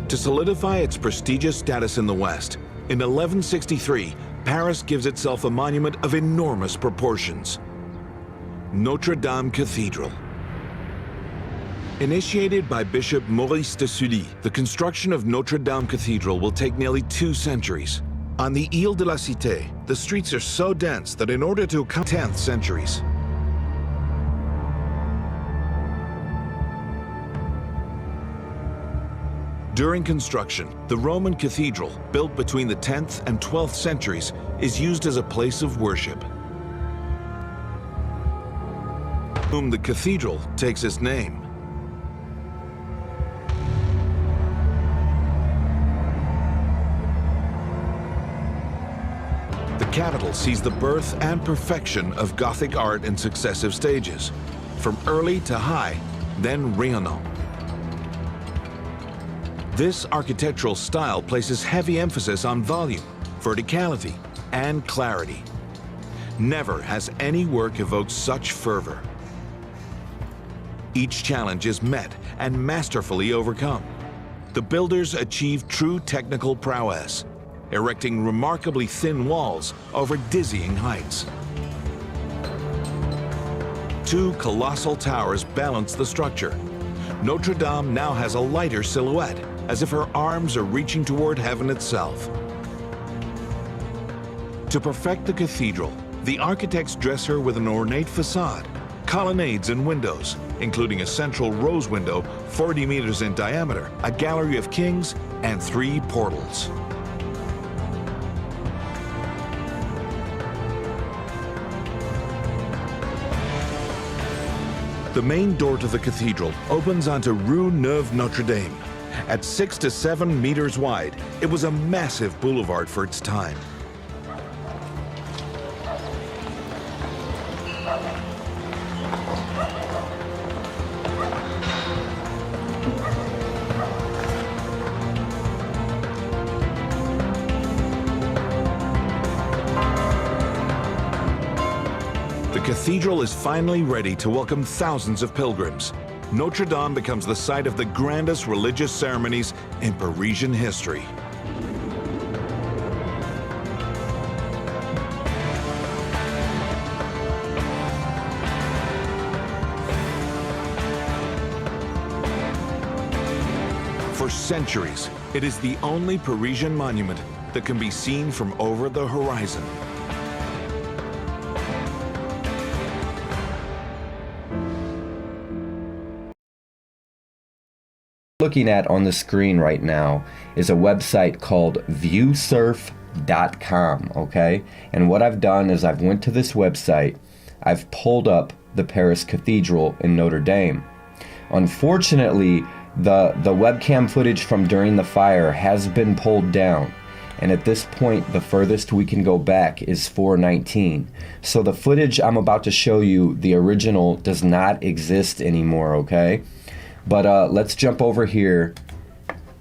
To solidify its prestigious status in the West, in 1163, Paris gives itself a monument of enormous proportions. Notre Dame Cathedral. Initiated by Bishop Maurice de Sully, the construction of Notre Dame Cathedral will take nearly 2 centuries. On the Ile de la Cité, the streets are so dense that in order to account 10th centuries. During construction, the Roman cathedral, built between the 10th and 12th centuries, is used as a place of worship. Whom the cathedral takes its name. The capital sees the birth and perfection of Gothic art in successive stages, from early to high, then rayonnant. This architectural style places heavy emphasis on volume, verticality, and clarity. Never has any work evoked such fervor. Each challenge is met and masterfully overcome. The builders achieve true technical prowess, erecting remarkably thin walls over dizzying heights. 2 colossal towers balance the structure. Notre Dame now has a lighter silhouette, as if her arms are reaching toward heaven itself. To perfect the cathedral, the architects dress her with an ornate facade, colonnades and windows, including a central rose window 40 meters in diameter, a gallery of kings, and 3 portals. The main door to the cathedral opens onto Rue Neuve Notre Dame. At 6 to 7 meters wide, it was a massive boulevard for its time. The cathedral is finally ready to welcome thousands of pilgrims. Notre Dame becomes the site of the grandest religious ceremonies in Parisian history. For centuries, it is the only Parisian monument that can be seen from over the horizon. Looking at on the screen right now is a website called viewsurf.com, okay? And what I've done is I've went to this website, I've pulled up the Paris Cathedral in Notre Dame. Unfortunately, the webcam footage from during the fire has been pulled down, and at this point the furthest we can go back is 419. So the footage I'm about to show you, the original, does not exist anymore, okay? But let's jump over here.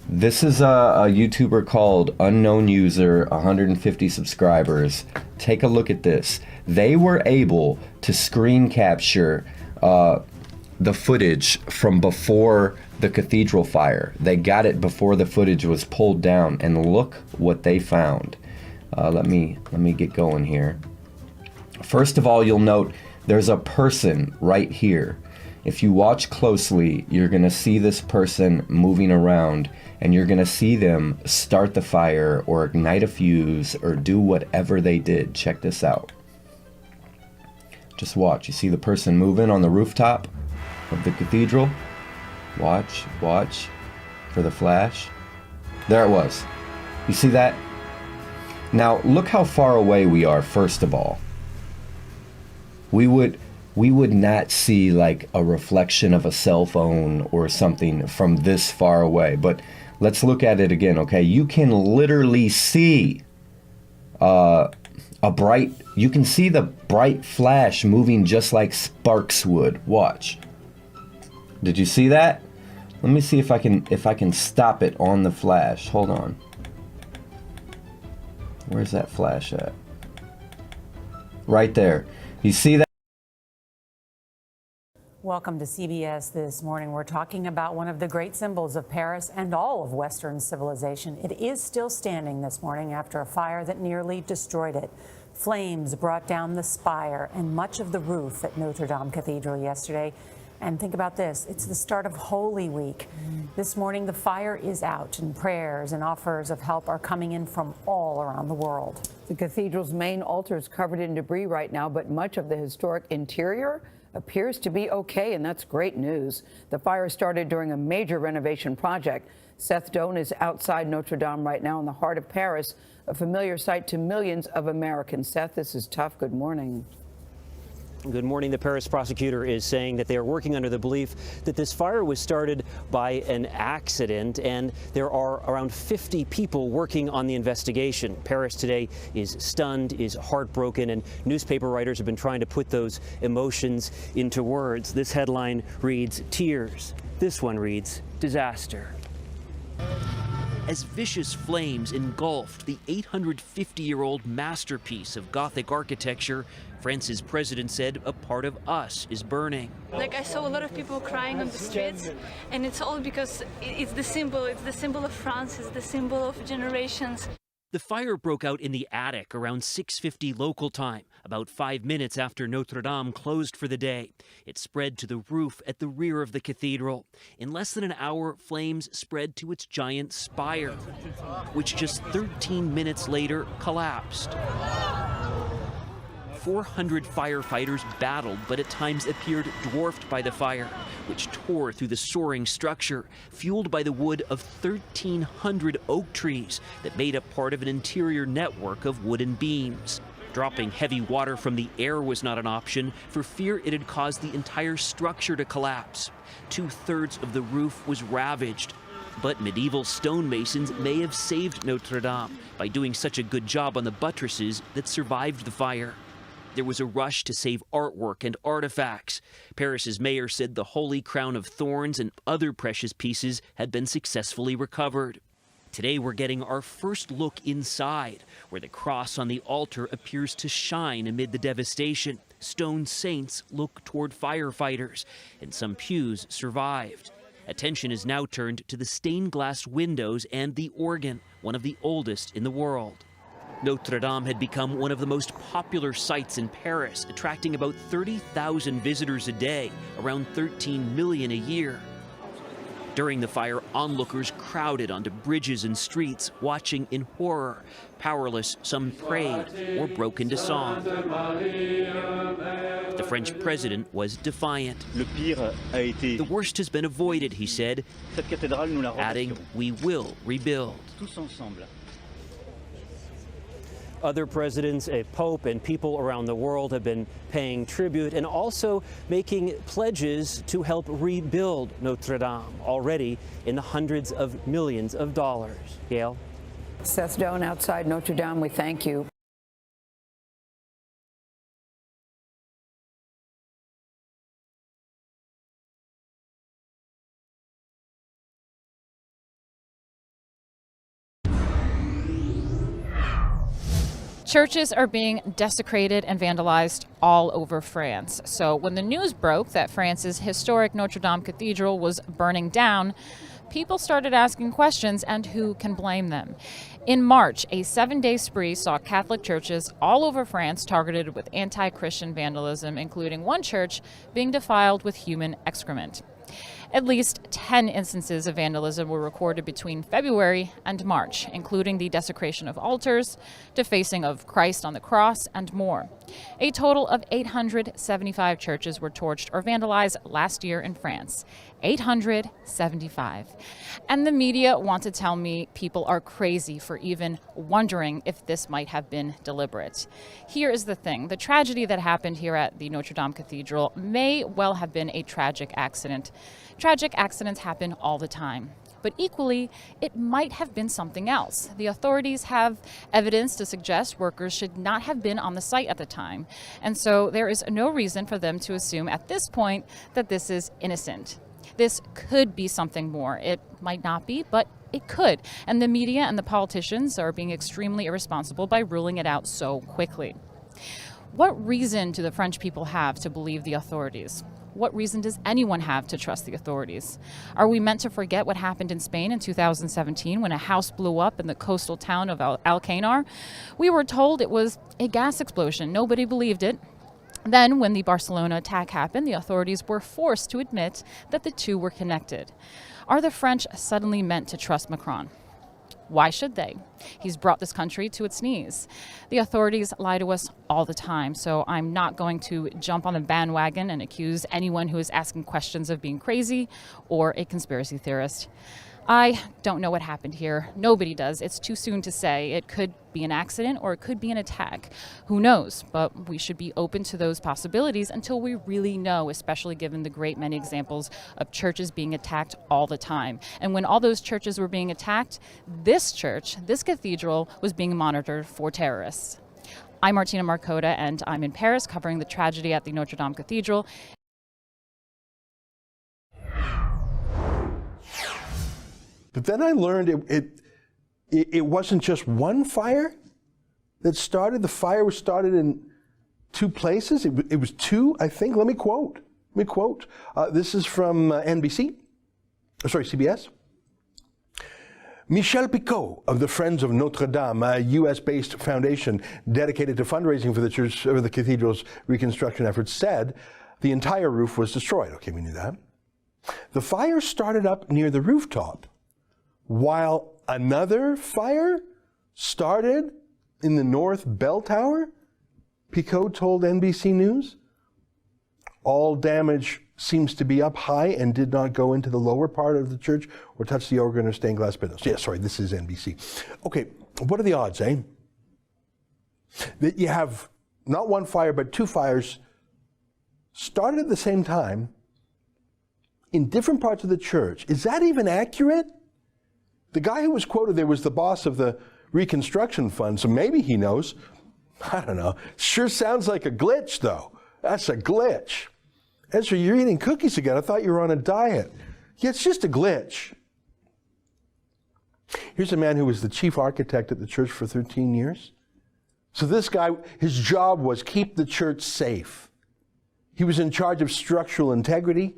This is a YouTuber called Unknown User, 150 subscribers. Take a look at this. They were able to screen capture the footage from before the cathedral fire. They got it before the footage was pulled down, and look what they found. Let me get going here. First of all, you'll note there's a person right here. If you watch closely, you're gonna see this person moving around, and you're gonna see them start the fire or ignite a fuse or do whatever they did. Check this out. Just watch. You see the person moving on the rooftop of the cathedral? Watch for the flash. There it was. You see that? Now look how far away we are, first of all. We would not see like a reflection of a cell phone or something from this far away. But let's look at it again, okay? You can literally see you can see the bright flash moving just like sparks would. Watch. Did you see that? Let me see if I can stop it on the flash. Hold on. Where's that flash at? Right there. You see that? Welcome to CBS This Morning. We're talking about one of the great symbols of Paris and all of Western civilization. It is still standing this morning after a fire that nearly destroyed it. Flames brought down the spire and much of the roof at Notre Dame Cathedral yesterday. And think about this, it's the start of Holy Week. This morning, the fire is out, and prayers and offers of help are coming in from all around the world. The cathedral's main altar is covered in debris right now, but much of the historic interior appears to be okay, and that's great news. The fire started during a major renovation project. Seth Doan is outside Notre Dame right now in the heart of Paris, a familiar sight to millions of Americans. Seth, this is tough. Good morning. Good morning. The Paris prosecutor is saying that they are working under the belief that this fire was started by an accident, and there are around 50 people working on the investigation. Paris today is stunned, is heartbroken, and newspaper writers have been trying to put those emotions into words. This headline reads, "Tears." This one reads, "Disaster." As vicious flames engulfed the 850-year-old masterpiece of Gothic architecture, France's president said a part of us is burning. I saw a lot of people crying on the streets, and it's all because it's the symbol of France, it's the symbol of generations. The fire broke out in the attic around 6:50 local time, about 5 minutes after Notre Dame closed for the day. It spread to the roof at the rear of the cathedral. In less than an hour, flames spread to its giant spire, which just 13 minutes later collapsed. 400 firefighters battled, but at times appeared dwarfed by the fire, which tore through the soaring structure, fueled by the wood of 1,300 oak trees that made up part of an interior network of wooden beams. Dropping heavy water from the air was not an option for fear it had caused the entire structure to collapse. 2/3 of the roof was ravaged. But medieval stonemasons may have saved Notre Dame by doing such a good job on the buttresses that survived the fire. There was a rush to save artwork and artifacts. Paris's mayor said the Holy Crown of Thorns and other precious pieces had been successfully recovered. Today we're getting our first look inside, where the cross on the altar appears to shine amid the devastation. Stone saints look toward firefighters, and some pews survived. Attention is now turned to the stained glass windows and the organ, one of the oldest in the world. Notre Dame had become one of the most popular sites in Paris, attracting about 30,000 visitors a day, around 13 million a year. During the fire, onlookers crowded onto bridges and streets, watching in horror. Powerless, some prayed or broke into song. The French president was defiant. The worst has been avoided, he said, adding, "We will rebuild." Other presidents, a pope, and people around the world have been paying tribute and also making pledges to help rebuild Notre Dame, already in the hundreds of millions of dollars. Gail? Seth Doan outside Notre Dame, we thank you. Churches are being desecrated and vandalized all over France. So when the news broke that France's historic Notre Dame Cathedral was burning down, people started asking questions, and who can blame them? In March, a 7-day spree saw Catholic churches all over France targeted with anti-Christian vandalism, including one church being defiled with human excrement. At least 10 instances of vandalism were recorded between February and March, including the desecration of altars, defacing of Christ on the cross, and more. A total of 875 churches were torched or vandalized last year in France. 875. And the media want to tell me people are crazy for even wondering if this might have been deliberate. Here is the thing. The tragedy that happened here at the Notre Dame Cathedral may well have been a tragic accident. Tragic accidents happen all the time. But equally, it might have been something else. The authorities have evidence to suggest workers should not have been on the site at the time. And so there is no reason for them to assume at this point that this is innocent. This could be something more. It might not be, but it could. And the media and the politicians are being extremely irresponsible by ruling it out so quickly. What reason do the French people have to believe the authorities? What reason does anyone have to trust the authorities? Are we meant to forget what happened in Spain in 2017 when a house blew up in the coastal town of Alcanar? We were told it was a gas explosion. Nobody believed it. Then, when the Barcelona attack happened, the authorities were forced to admit that the two were connected. Are the French suddenly meant to trust Macron? Why should they? He's brought this country to its knees. The authorities lie to us all the time, so I'm not going to jump on the bandwagon and accuse anyone who is asking questions of being crazy or a conspiracy theorist. I don't know what happened here. Nobody does. It's too soon to say. It could be an accident or it could be an attack. Who knows? But we should be open to those possibilities until we really know, especially given the great many examples of churches being attacked all the time. And when all those churches were being attacked, this church, this cathedral, was being monitored for terrorists. I'm Martina Marcota, and I'm in Paris covering the tragedy at the Notre Dame Cathedral. But then I learned it wasn't just one fire that started. The fire was started in two places. It was two, I think. Let me quote. This is from CBS. Michel Picot of the Friends of Notre Dame, a U.S.-based foundation dedicated to fundraising for the church, or the cathedral's reconstruction efforts, said the entire roof was destroyed. Okay, we knew that. The fire started up near the rooftop, while another fire started in the north bell tower. Picot told NBC News. All damage seems to be up high and did not go into the lower part of the church or touch the organ or stained glass windows. Yeah, sorry, this is NBC. Okay, what are the odds, eh? That you have not one fire, but two fires started at the same time in different parts of the church. Is that even accurate? The guy who was quoted there was the boss of the reconstruction fund, so maybe he knows. I don't know. Sure sounds like a glitch, though. That's a glitch. Ezra, you're eating cookies again. I thought you were on a diet. Yeah, it's just a glitch. Here's a man who was the chief architect at the church for 13 years. So this guy, his job was keep the church safe. He was in charge of structural integrity,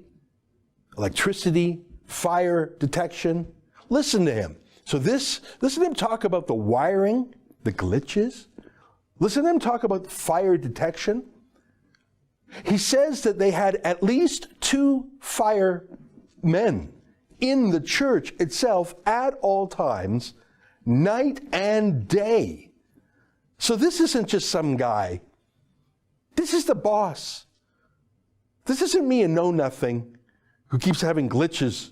electricity, fire detection. Listen to him. Listen to him talk about the wiring, the glitches. Listen to him talk about fire detection. He says that they had at least 2 firemen in the church itself at all times, night and day. So this isn't just some guy. This is the boss. This isn't me, a know-nothing who keeps having glitches.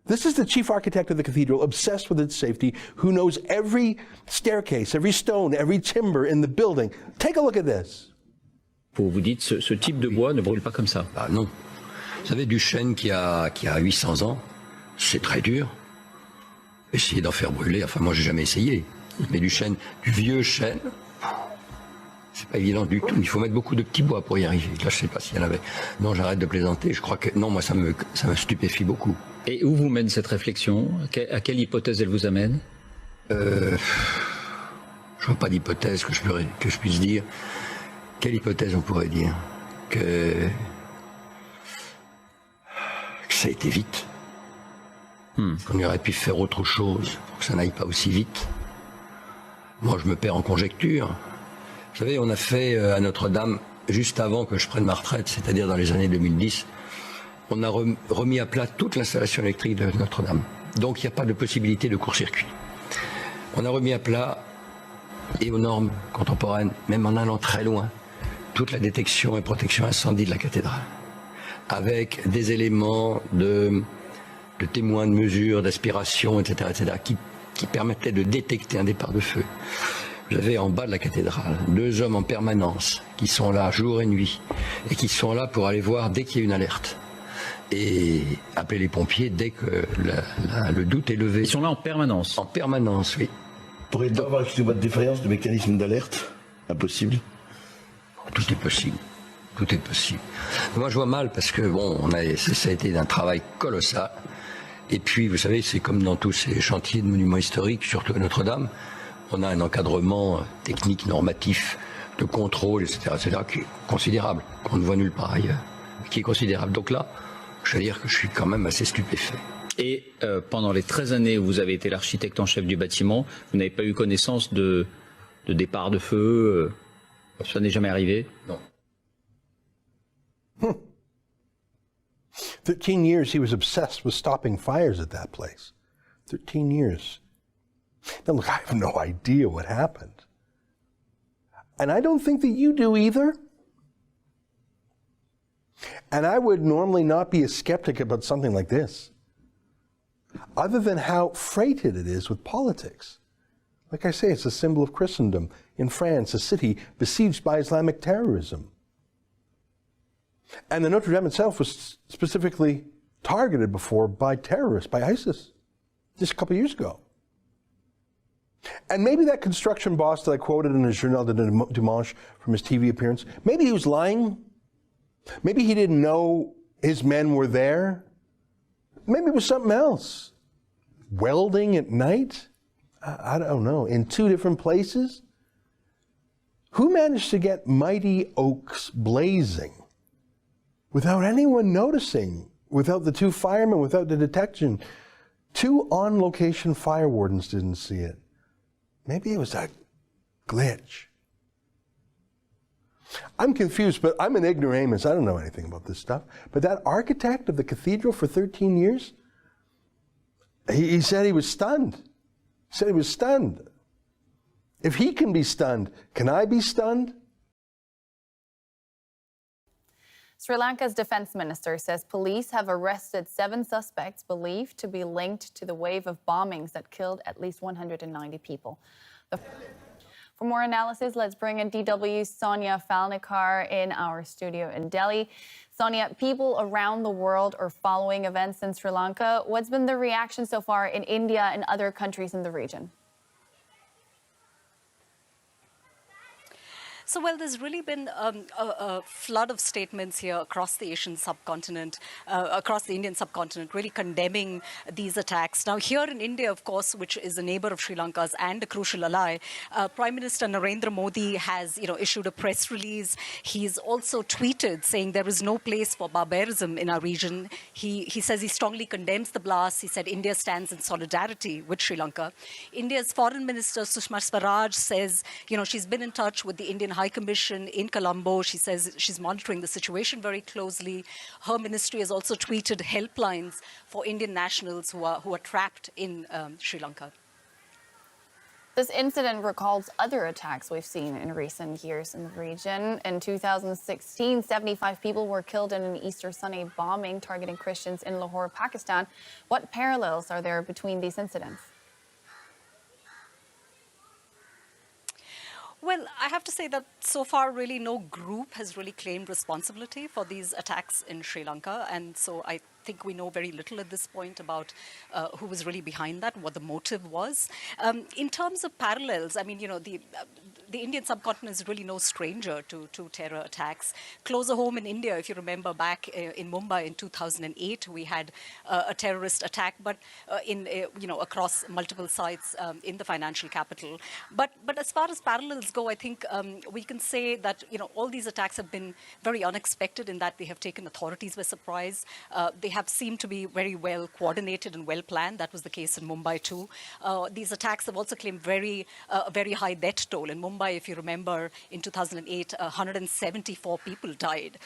This is the chief architect of the cathedral, obsessed with its safety, who knows every staircase, every stone, every timber in the building. Take a look at this. Vous dites, ce type de bois ne brûle pas comme ça. Ah non. Vous savez, du chêne qui a 800 ans, c'est très dur. Essayer d'en faire brûler, enfin moi j'ai jamais essayé. Mais du vieux chêne, c'est pas évident du tout. Il faut mettre beaucoup de petits bois pour y arriver. Là, je sais pas s'il y en avait. Non, j'arrête de plaisanter. Je crois que non, moi ça me stupéfie beaucoup. Et où vous mène cette réflexion? À quelle hypothèse elle vous amène? Je vois pas d'hypothèse que je puisse dire. Quelle hypothèse on pourrait dire? Que ça a été vite. Qu'on aurait pu faire autre chose pour que ça n'aille pas aussi vite. Moi, je me perds en conjecture. Vous savez, on a fait à Notre-Dame, juste avant que je prenne ma retraite, c'est-à-dire dans les années 2010, on a remis à plat toute l'installation électrique de Notre-Dame. Donc, il n'y a pas de possibilité de court-circuit. On a remis à plat, et aux normes contemporaines, même en allant très loin, toute la détection et protection incendie de la cathédrale, avec des éléments de témoins de mesure, d'aspiration, etc., qui permettaient de détecter un départ de feu. Vous avez en bas de la cathédrale 2 hommes en permanence qui sont là jour et nuit et qui sont là pour aller voir dès qu'il y a une alerte et appeler les pompiers dès que le doute est levé. Ils sont là en permanence? En permanence, oui. Pourrait-on avoir excusez-moi de défaillance de mécanisme d'alerte? Impossible. Tout est possible. Tout est possible. Moi, je vois mal parce que, bon, ça a été un travail colossal. Et puis, vous savez, c'est comme dans tous ces chantiers de monuments historiques, surtout à Notre-Dame, on a un encadrement technique, normatif, de contrôle, etc., qui est considérable, qu'on ne voit nulle part ailleurs, qui est considérable. Donc là, je veux dire que je suis quand même assez stupéfait. Et pendant les 13 années où vous avez été l'architecte en chef du bâtiment, vous n'avez pas eu connaissance de départ de feu ça n'est jamais arrivé? Non. 13 years he was obsessed with stopping fires at that place. 13 years. Now look, I have no idea what happened. And I don't think that you do either. And I would normally not be a skeptic about something like this, other than how freighted it is with politics. Like I say, it's a symbol of Christendom. In France, a city besieged by Islamic terrorism. And the Notre Dame itself was specifically targeted before by terrorists, by ISIS, just a couple of years ago. And maybe that construction boss that I quoted in the Journal de Dimanche from his TV appearance, maybe he was lying. Maybe he didn't know his men were there. Maybe it was something else. Welding at night? I don't know. In two different places? Who managed to get mighty oaks blazing without anyone noticing, without the two firemen, without the detection? Two on-location fire wardens didn't see it. Maybe it was a glitch. I'm confused, but I'm an ignoramus. I don't know anything about this stuff. But that architect of the cathedral for 13 years, he said he was stunned. He said he was stunned. If he can be stunned, can I be stunned? Sri Lanka's defense minister says police have arrested 7 suspects believed to be linked to the wave of bombings that killed at least 190 people. For more analysis, let's bring in DW's Sonia Falnikar in our studio in Delhi. Sonia, people around the world are following events in Sri Lanka. What's been the reaction so far in India and other countries in the region? So, well, there's really been a flood of statements here across the Asian subcontinent, across the Indian subcontinent, really condemning these attacks. Now, here in India, of course, which is a neighbor of Sri Lanka's and a crucial ally, Prime Minister Narendra Modi has, issued a press release. He's also tweeted saying there is no place for barbarism in our region. He says he strongly condemns the blast. He said India stands in solidarity with Sri Lanka. India's Foreign Minister Sushma Swaraj says, she's been in touch with the Indian High Commission in Colombo. She says she's monitoring the situation very closely. Her ministry has also tweeted helplines for Indian nationals who are trapped in Sri Lanka. This incident recalls other attacks we've seen in recent years in the region. In 2016, 75 people were killed in an Easter Sunday bombing targeting Christians in Lahore, Pakistan. What parallels are there between these incidents? Well, I have to say that so far, really, no group has really claimed responsibility for these attacks in Sri Lanka. And so I think we know very little at this point about who was really behind that, what the motive was. In terms of parallels, I mean, the Indian subcontinent is really no stranger to terror attacks. Closer home in India, if you remember back in Mumbai in 2008, we had a terrorist attack, but across multiple sites in the financial capital. But as far as parallels go, I think we can say that all these attacks have been very unexpected in that they have taken authorities by surprise. They have seemed to be very well coordinated and well planned. That was the case in Mumbai too. These attacks have also claimed a very high death toll. In Mumbai, if you remember, in 2008, 174 people died.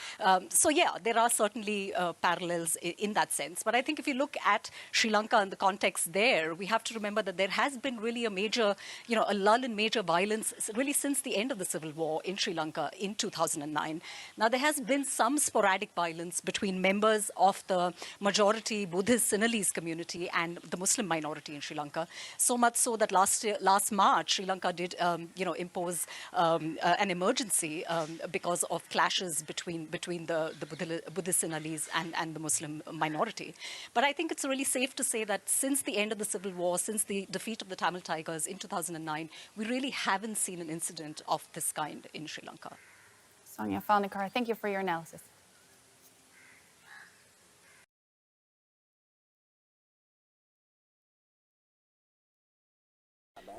So yeah, there are certainly parallels in that sense. But I think if you look at Sri Lanka and the context there, we have to remember that there has been really a major, a lull in major violence really since the end of the civil war in Sri Lanka in 2009. Now, there has been some sporadic violence between members of the majority Buddhist Sinhalese community and the Muslim minority in Sri Lanka. So much so that last March, Sri Lanka did, impose an emergency because of clashes between the Buddhist Sinhalese and the Muslim minority. But I think it's really safe to say that since the end of the civil war, since the defeat of the Tamil Tigers in 2009, we really haven't seen an incident of this kind in Sri Lanka. Sonia Falnikar, thank you for your analysis.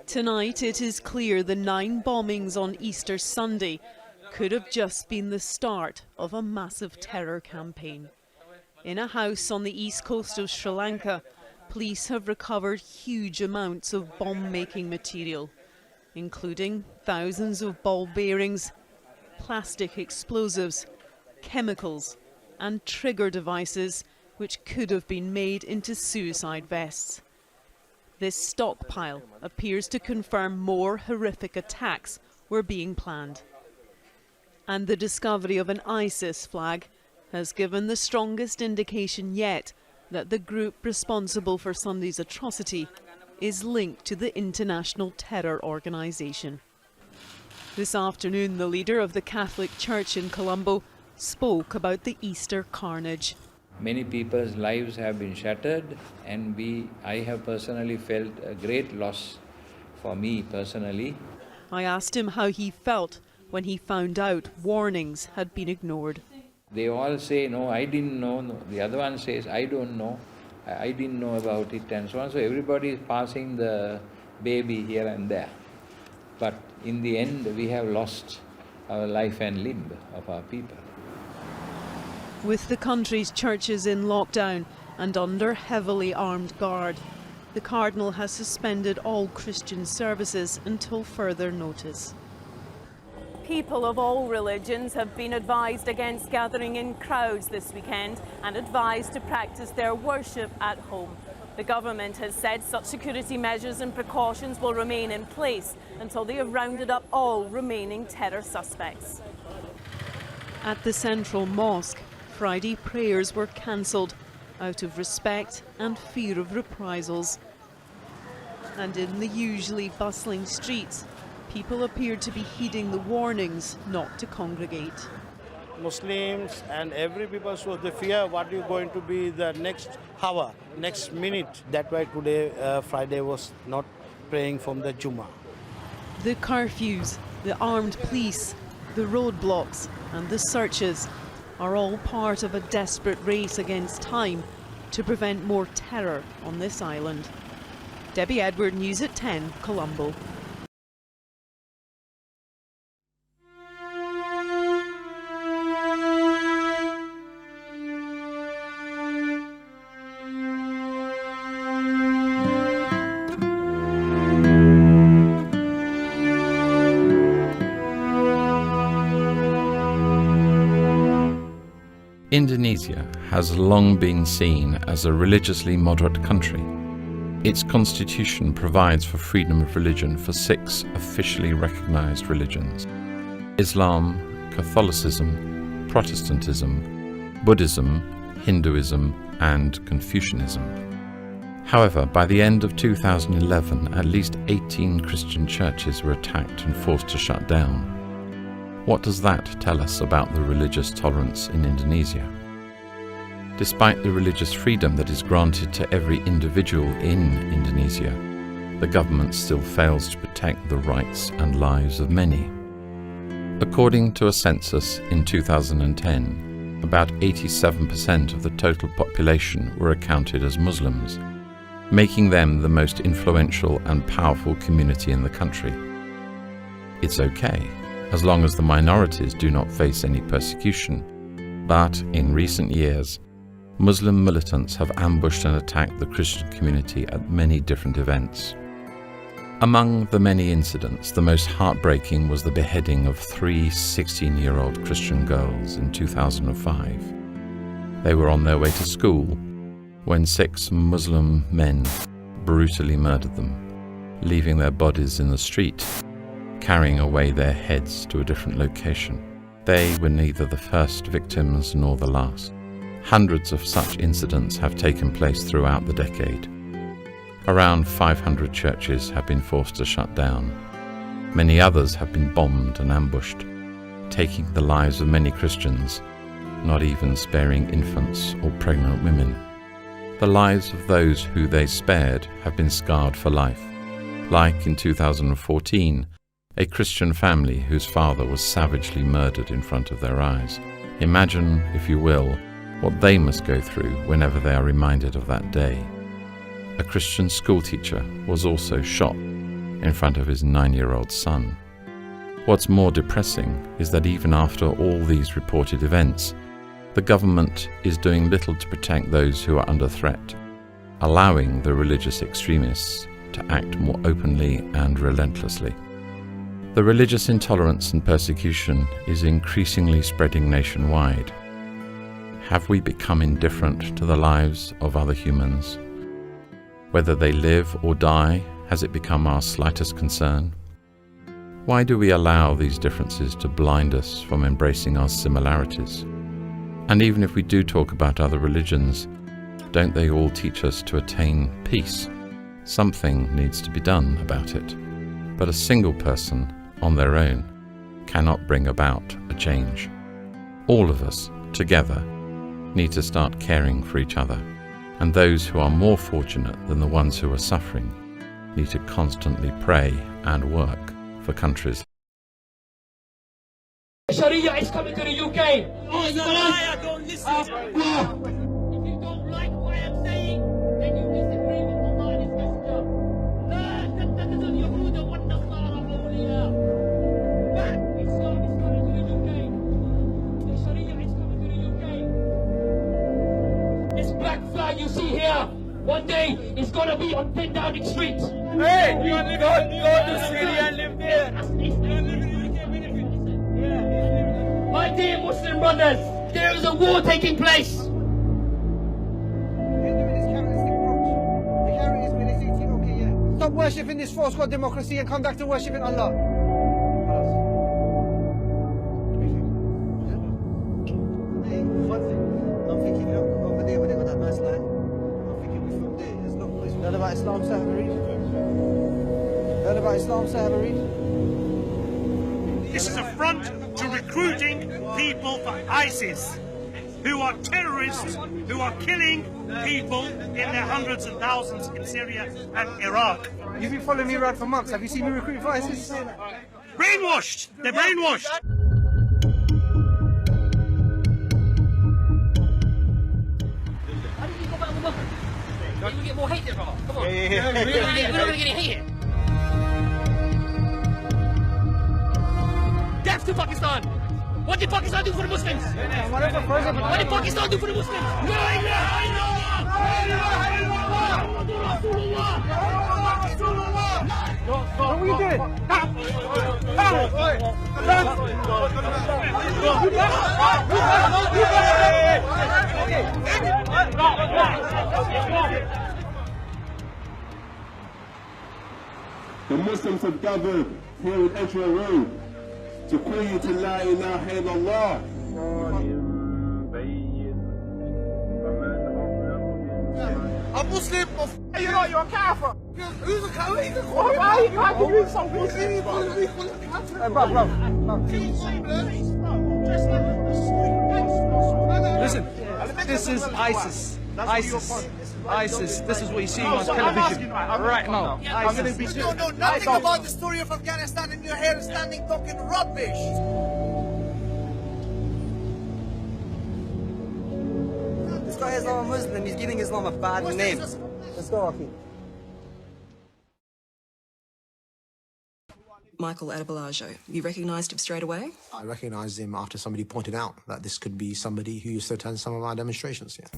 Tonight it is clear the 9 bombings on Easter Sunday could have just been the start of a massive terror campaign. In a house on the east coast of Sri Lanka, police have recovered huge amounts of bomb-making material, including thousands of ball bearings, plastic explosives, chemicals and trigger devices which could have been made into suicide vests. This stockpile appears to confirm more horrific attacks were being planned. And the discovery of an ISIS flag has given the strongest indication yet that the group responsible for Sunday's atrocity is linked to the international terror organisation. This afternoon, the leader of the Catholic Church in Colombo spoke about the Easter carnage. Many people's lives have been shattered, and I have personally felt a great loss for me personally. I asked him how he felt when he found out warnings had been ignored. They all say, no, I didn't know. No. The other one says, I don't know. I didn't know about it, and so on. So everybody is passing the baby here and there. But in the end, we have lost our life and limb of our people. With the country's churches in lockdown and under heavily armed guard, the Cardinal has suspended all Christian services until further notice. People of all religions have been advised against gathering in crowds this weekend and advised to practice their worship at home. The government has said such security measures and precautions will remain in place until they have rounded up all remaining terror suspects. At the Central Mosque, Friday prayers were cancelled out of respect and fear of reprisals. And in the usually bustling streets, people appeared to be heeding the warnings not to congregate. Muslims and every people, so they fear what is going to be the next hour, next minute. That's why today, Friday, was not praying from the Jummah. The curfews, the armed police, the roadblocks and the searches are all part of a desperate race against time to prevent more terror on this island. Debbie Edward, News at 10, Colombo. Indonesia has long been seen as a religiously moderate country. Its constitution provides for freedom of religion for 6 officially recognized religions: Islam, Catholicism, Protestantism, Buddhism, Hinduism, and Confucianism. However, by the end of 2011, at least 18 Christian churches were attacked and forced to shut down. What does that tell us about the religious tolerance in Indonesia? Despite the religious freedom that is granted to every individual in Indonesia, the government still fails to protect the rights and lives of many. According to a census in 2010, about 87% of the total population were accounted as Muslims, making them the most influential and powerful community in the country. It's okay, as long as the minorities do not face any persecution. But in recent years, Muslim militants have ambushed and attacked the Christian community at many different events. Among the many incidents, the most heartbreaking was the beheading of 3 16-year-old Christian girls in 2005. They were on their way to school when 6 Muslim men brutally murdered them, leaving their bodies in the street, carrying away their heads to a different location. They were neither the first victims nor the last. Hundreds of such incidents have taken place throughout the decade. Around 500 churches have been forced to shut down. Many others have been bombed and ambushed, taking the lives of many Christians, not even sparing infants or pregnant women. The lives of those who they spared have been scarred for life, like in 2014, a Christian family whose father was savagely murdered in front of their eyes. Imagine, if you will, what they must go through whenever they are reminded of that day. A Christian schoolteacher was also shot in front of his 9-year-old son. What's more depressing is that even after all these reported events, the government is doing little to protect those who are under threat, allowing the religious extremists to act more openly and relentlessly. The religious intolerance and persecution is increasingly spreading nationwide. Have we become indifferent to the lives of other humans? Whether they live or die, has it become our slightest concern? Why do we allow these differences to blind us from embracing our similarities? And even if we do talk about other religions, don't they all teach us to attain peace? Something needs to be done about it. But a single person, on their own, cannot bring about a change. All of us, together, need to start caring for each other. And those who are more fortunate than the ones who are suffering need to constantly pray and work for countries. Sharia is coming to the UK. Oh, you're a liar, don't listen. If you don't like what I'm saying, then you disagree with Allah and His Messenger. لا تتخذوا اليهود والنصارى أولياء. But Islam is coming to the UK. The Sharia is coming to the UK. This black flag you see here, one day is gonna be on 10 Downing Street. Hey, you go to Syria and live there. My dear Muslim brothers, there is a war taking place. Stop worshipping this false god democracy and come back to worshipping Allah. Learn about Islam, sir, have a read. Learn about Islam, sir, have a read. This is a front to recruiting people for ISIS, who are terrorists, who are killing people in their hundreds and thousands in Syria and Iraq. You've been following me around for months. Have you seen me recruiting for ISIS? Brainwashed! They're brainwashed! How do you get more hate there, brother? Come on. Yeah. We're gonna get hated. Death to Pakistan! What did Pakistan do for the Muslims? What did Pakistan do for the Muslims? La ilaha illallah! La ilaha illallah! Rasulullah! Rasulullah! What are you doing? The Muslims have gathered here in Edgware Road to call you to La ilaha illallah. A Muslim of you're not, you're a kafir. Who's a kafir? Why are you trying to do something? Listen, this is ISIS. ISIS. This is what you see on television right now. I'm going to be. You don't know nothing about the story of Afghanistan, and you're here standing talking rubbish. This guy is not a Muslim. He's giving Islam a bad name. Let's go, Aki. Michael Adebolajo, you recognised him straight away? I recognised him after somebody pointed out that this could be somebody who used to attend some of our demonstrations, yeah.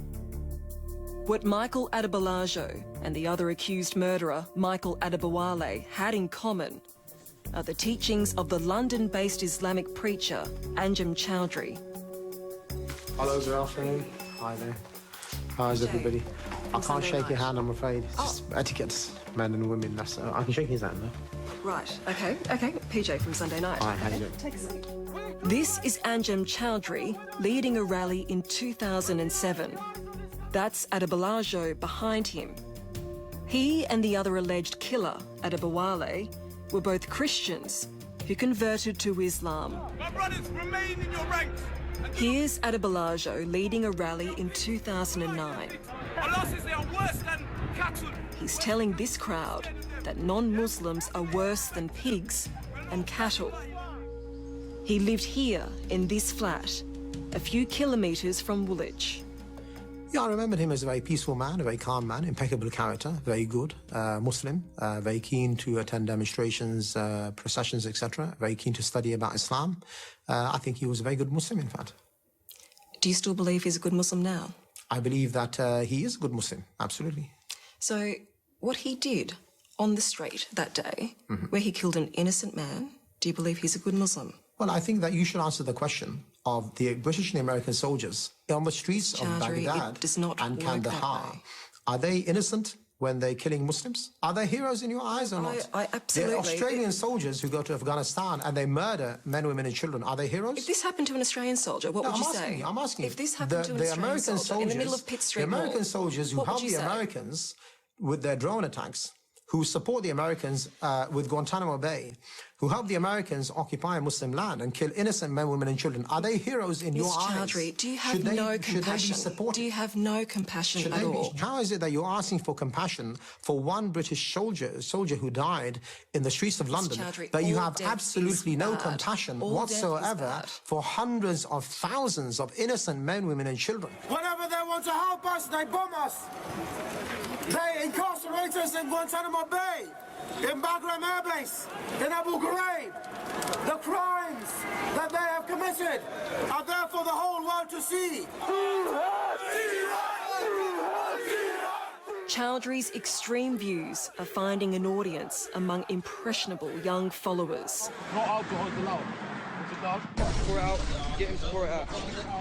What Michael Adebolajo and the other accused murderer, Michael Adebowale, had in common are the teachings of the London-based Islamic preacher, Anjem Chowdhury. Hello, good afternoon. Hi there. How's everybody? I can't shake your hand, I'm afraid. It's just etiquette, men and women. That's I can shake his hand, though. Right, okay. PJ from Sunday Night. Hi, how you doing? Take a seat. This is Anjem Chowdhury leading a rally in 2007. That's Adebolajo behind him. He and the other alleged killer, Adebowale, were both Christians who converted to Islam. My brothers, remain in your ranks. Here's Adebolajo leading a rally in 2009. Allah says they are worse than cattle. He's telling this crowd that non-Muslims are worse than pigs and cattle. He lived here in this flat, a few kilometres from Woolwich. Yeah, I remembered him as a very peaceful man, a very calm man, impeccable character, very good, Muslim, very keen to attend demonstrations, processions, etc., very keen to study about Islam. I think he was a very good Muslim, in fact. Do you still believe he's a good Muslim now? I believe that he is a good Muslim, absolutely. So what he did on the street that day, where he killed an innocent man, do you believe he's a good Muslim? Well, I think that you should answer the question of the British and American soldiers on the streets of Baghdad and Kandahar. Are they innocent when they're killing Muslims? Are they heroes in your eyes or not? Absolutely. They're Australian soldiers who go to Afghanistan and they murder men, women and children. Are they heroes? If this happened to an Australian soldier, what would you say? I'm asking you. If this happened to an Australian soldier in the middle of Pitt Street the American soldiers who help the Americans with their drone attacks, who support the Americans with Guantanamo Bay, who help the Americans occupy Muslim land and kill innocent men, women and children, are they heroes in your eyes? Chowdhury, do you have no compassion? Should they be supported? Do you have no compassion at all? How is it that you're asking for compassion for one British soldier who died in the streets of London, but you have absolutely no compassion whatsoever for hundreds of thousands of innocent men, women and children? Whenever they want to help us, they bomb us. They incarcerate us in Guantanamo Bay, in Bagram Air Base, in Abu Ghraib. The crimes that they have committed are there for the whole world to see. Chowdhury's extreme views are finding an audience among impressionable young followers. No alcohol is allowed. Pour it out. Get him to pour it out.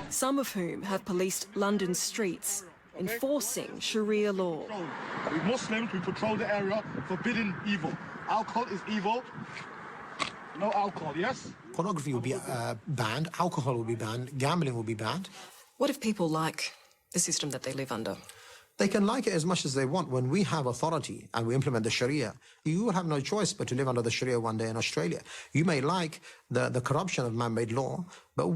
Some of whom have policed London's streets, enforcing Sharia law. We Muslims, we patrol the area, forbidding evil. Alcohol is evil. No alcohol, yes? Pornography will be banned, alcohol will be banned, gambling will be banned. What if people like the system that they live under? They can like it as much as they want. When we have authority and we implement the Sharia, you will have no choice but to live under the Sharia one day in Australia. You may like the corruption of man-made law, but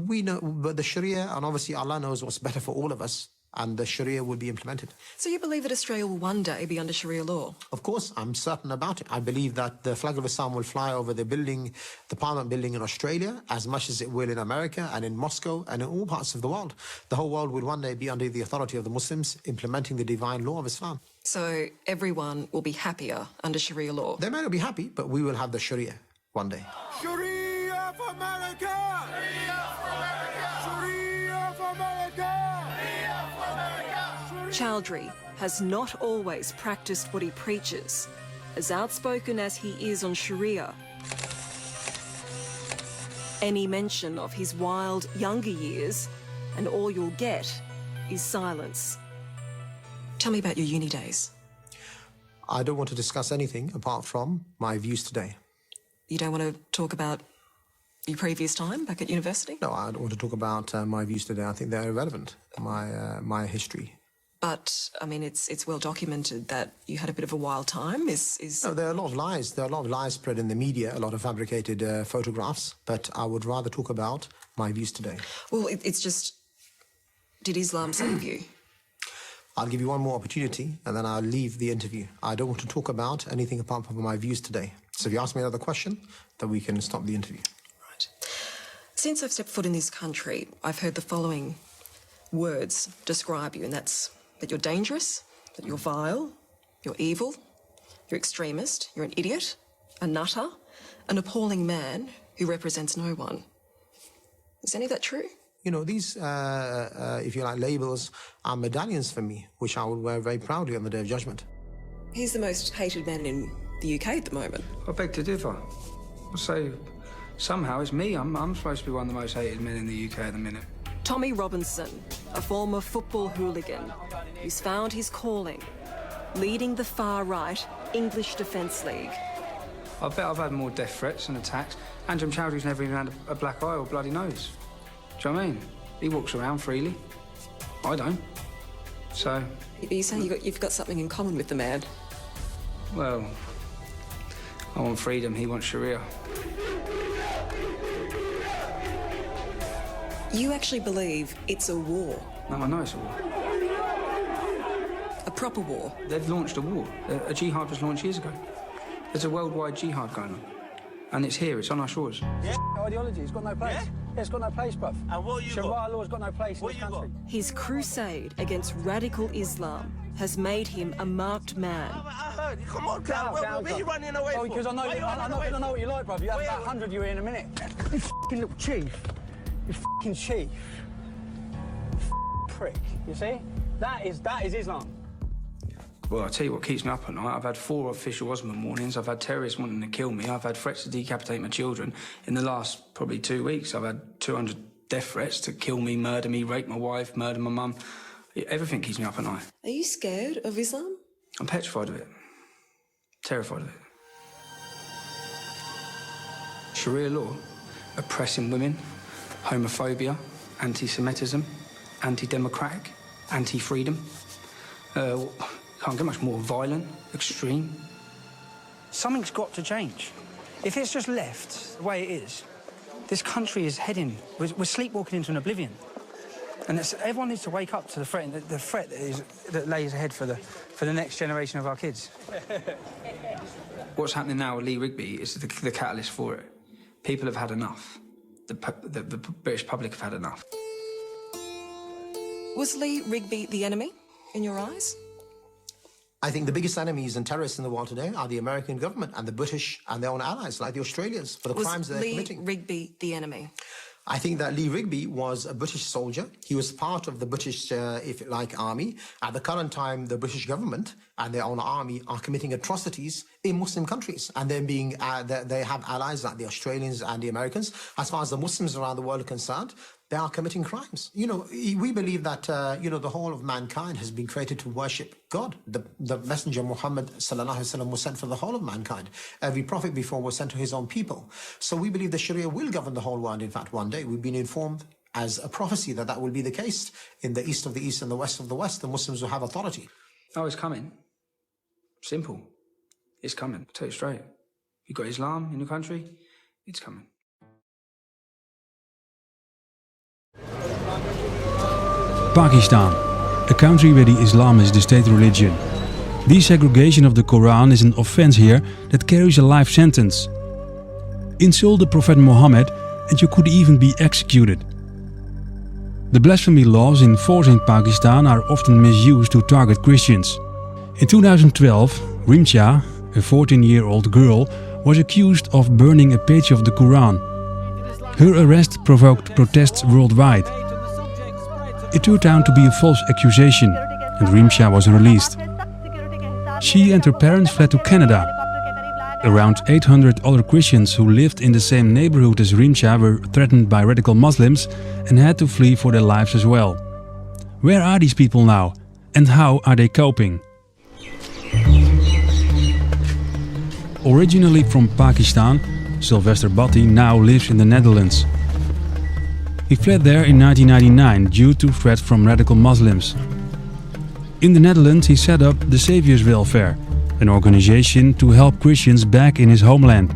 the Sharia, and obviously Allah knows what's better for all of us, and the Sharia will be implemented. So you believe that Australia will one day be under Sharia law? Of course, I'm certain about it. I believe that the flag of Islam will fly over the Parliament building in Australia, as much as it will in America and in Moscow and in all parts of the world. The whole world will one day be under the authority of the Muslims, implementing the divine law of Islam. So everyone will be happier under Sharia law? They may not be happy, but we will have the Sharia one day. Sharia for America! Sharia for America! Sharia for America! Chowdhury has not always practiced what he preaches. As outspoken as he is on Sharia, any mention of his wild younger years, and all you'll get is silence. Tell me about your uni days. I don't want to discuss anything apart from my views today. You don't want to talk about your previous time back at university? No, I don't want to talk about my views today. I think they're irrelevant, my history. But, I mean, it's well documented that you had a bit of a wild time. No, there are a lot of lies. There are a lot of lies spread in the media, a lot of fabricated photographs, but I would rather talk about my views today. Well, it's just, did Islam save you? I'll give you one more opportunity, and then I'll leave the interview. I don't want to talk about anything apart from my views today. So if you ask me another question, then we can stop the interview. Right. Since I've stepped foot in this country, I've heard the following words describe you, and that's that you're dangerous, that you're vile, you're evil, you're extremist, you're an idiot, a nutter, an appalling man who represents no one. Is any of that true? You know, these, if you like, labels are medallions for me, which I would wear very proudly on the Day of Judgment. He's the most hated man in the UK at the moment. I beg to differ. I'll say somehow it's me. I'm supposed to be one of the most hated men in the UK at the minute. Tommy Robinson, a former football hooligan who's found his calling, leading the far-right English Defence League. I bet I've had more death threats and attacks. Anjem Choudhury's never even had a black eye or bloody nose. Do you know what I mean? He walks around freely. I don't. So... You say you've got something in common with the man? Well, I want freedom, he wants Sharia. You actually believe it's a war? No, I know it's a war. A proper war? They've launched a war. A jihad was launched years ago. There's a worldwide jihad going on. And it's here, it's on our shores. Yeah, ideology, it's got no place. It's got no place, bruv. And what you Sharia got? law's got no place in this country. His crusade against radical Islam has made him a marked man. I heard. Come on, Cal. Where are you running away from? Because I know, I'm not going to know what you like, bruv. You have about 100 you in a minute. You f***ing little chief. You f***ing chief. Prick. You see? That is Islam. Well, I'll tell you what keeps me up at night. I've had 4 official Osman warnings. I've had terrorists wanting to kill me. I've had threats to decapitate my children. In the last probably 2 weeks, I've had 200 death threats to kill me, murder me, rape my wife, murder my mum. Everything keeps me up at night. Are you scared of Islam? I'm petrified of it. Terrified of it. Sharia law, oppressing women, homophobia, anti-Semitism, anti-democratic, anti-freedom. Can't get much more violent, extreme. Something's got to change. If it's just left the way it is, this country is heading, we're sleepwalking into an oblivion. And everyone needs to wake up to the threat that lays ahead for the next generation of our kids. What's happening now with Lee Rigby is the catalyst for it. People have had enough. The British public have had enough. Was Lee Rigby the enemy, in your eyes? I think the biggest enemies and terrorists in the world today are the American government and the British and their own allies, like the Australians, for the crimes they're committing. Was Lee Rigby the enemy? I think that Lee Rigby was a British soldier. He was part of the British, if you like, army. At the current time, the British government and their own army are committing atrocities in Muslim countries. And then they have allies like the Australians and the Americans. As far as the Muslims around the world are concerned, they are committing crimes. You know, we believe that, the whole of mankind has been created to worship God. The Messenger Muhammad ﷺ was sent for the whole of mankind. Every prophet before was sent to his own people. So we believe the Sharia will govern the whole world. In fact, one day we've been informed as a prophecy that will be the case. In the east of the east and the west of the west, the Muslims will have authority. Oh, it's coming. Simple. It's coming. I'll tell you straight. You've got Islam in your country, it's coming. Pakistan, a country where the Islam is the state religion. Desegregation of the Quran is an offense here that carries a life sentence. Insult the Prophet Muhammad and you could even be executed. The blasphemy laws in force in Pakistan are often misused to target Christians. In 2012, Rimcha, a 14-year-old girl, was accused of burning a page of the Quran. Her arrest provoked protests worldwide. It turned out to be a false accusation, and Rimcha was released. She and her parents fled to Canada. Around 800 other Christians who lived in the same neighborhood as Rimcha were threatened by radical Muslims and had to flee for their lives as well. Where are these people now, and how are they coping? Originally from Pakistan, Sylvester Bhatti now lives in the Netherlands. He fled there in 1999 due to threats from radical Muslims. In the Netherlands he set up the Saviour's Welfare, an organization to help Christians back in his homeland.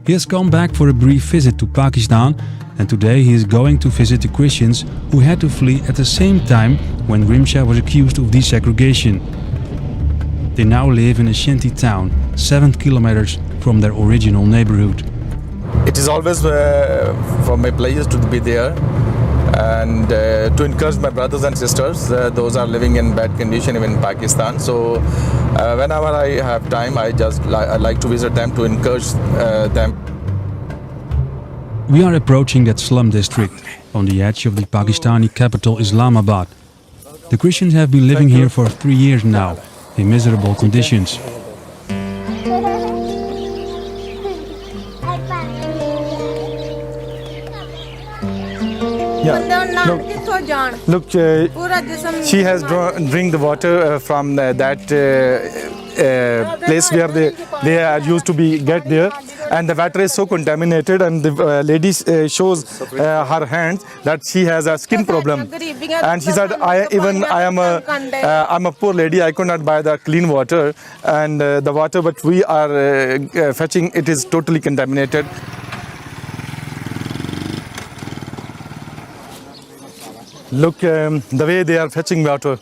He has come back for a brief visit to Pakistan, and today he is going to visit the Christians who had to flee at the same time when Rimcha was accused of desegregation. They now live in a shanty town, 7 kilometers from their original neighborhood. It is always for my pleasure to be there and to encourage my brothers and sisters. Those are living in bad condition even in Pakistan. So whenever I have time, I like to visit them to encourage them. We are approaching that slum district on the edge of the Pakistani capital Islamabad. The Christians have been living here for 3 years now in miserable conditions. Look, she has drink the water from that place where they are used to be get there, and the water is so contaminated, and the lady shows her hands that she has a skin problem, and she said, I'm a poor lady, I could not buy the clean water, and the water but we are fetching, it is totally contaminated. Look, the way they are fetching water.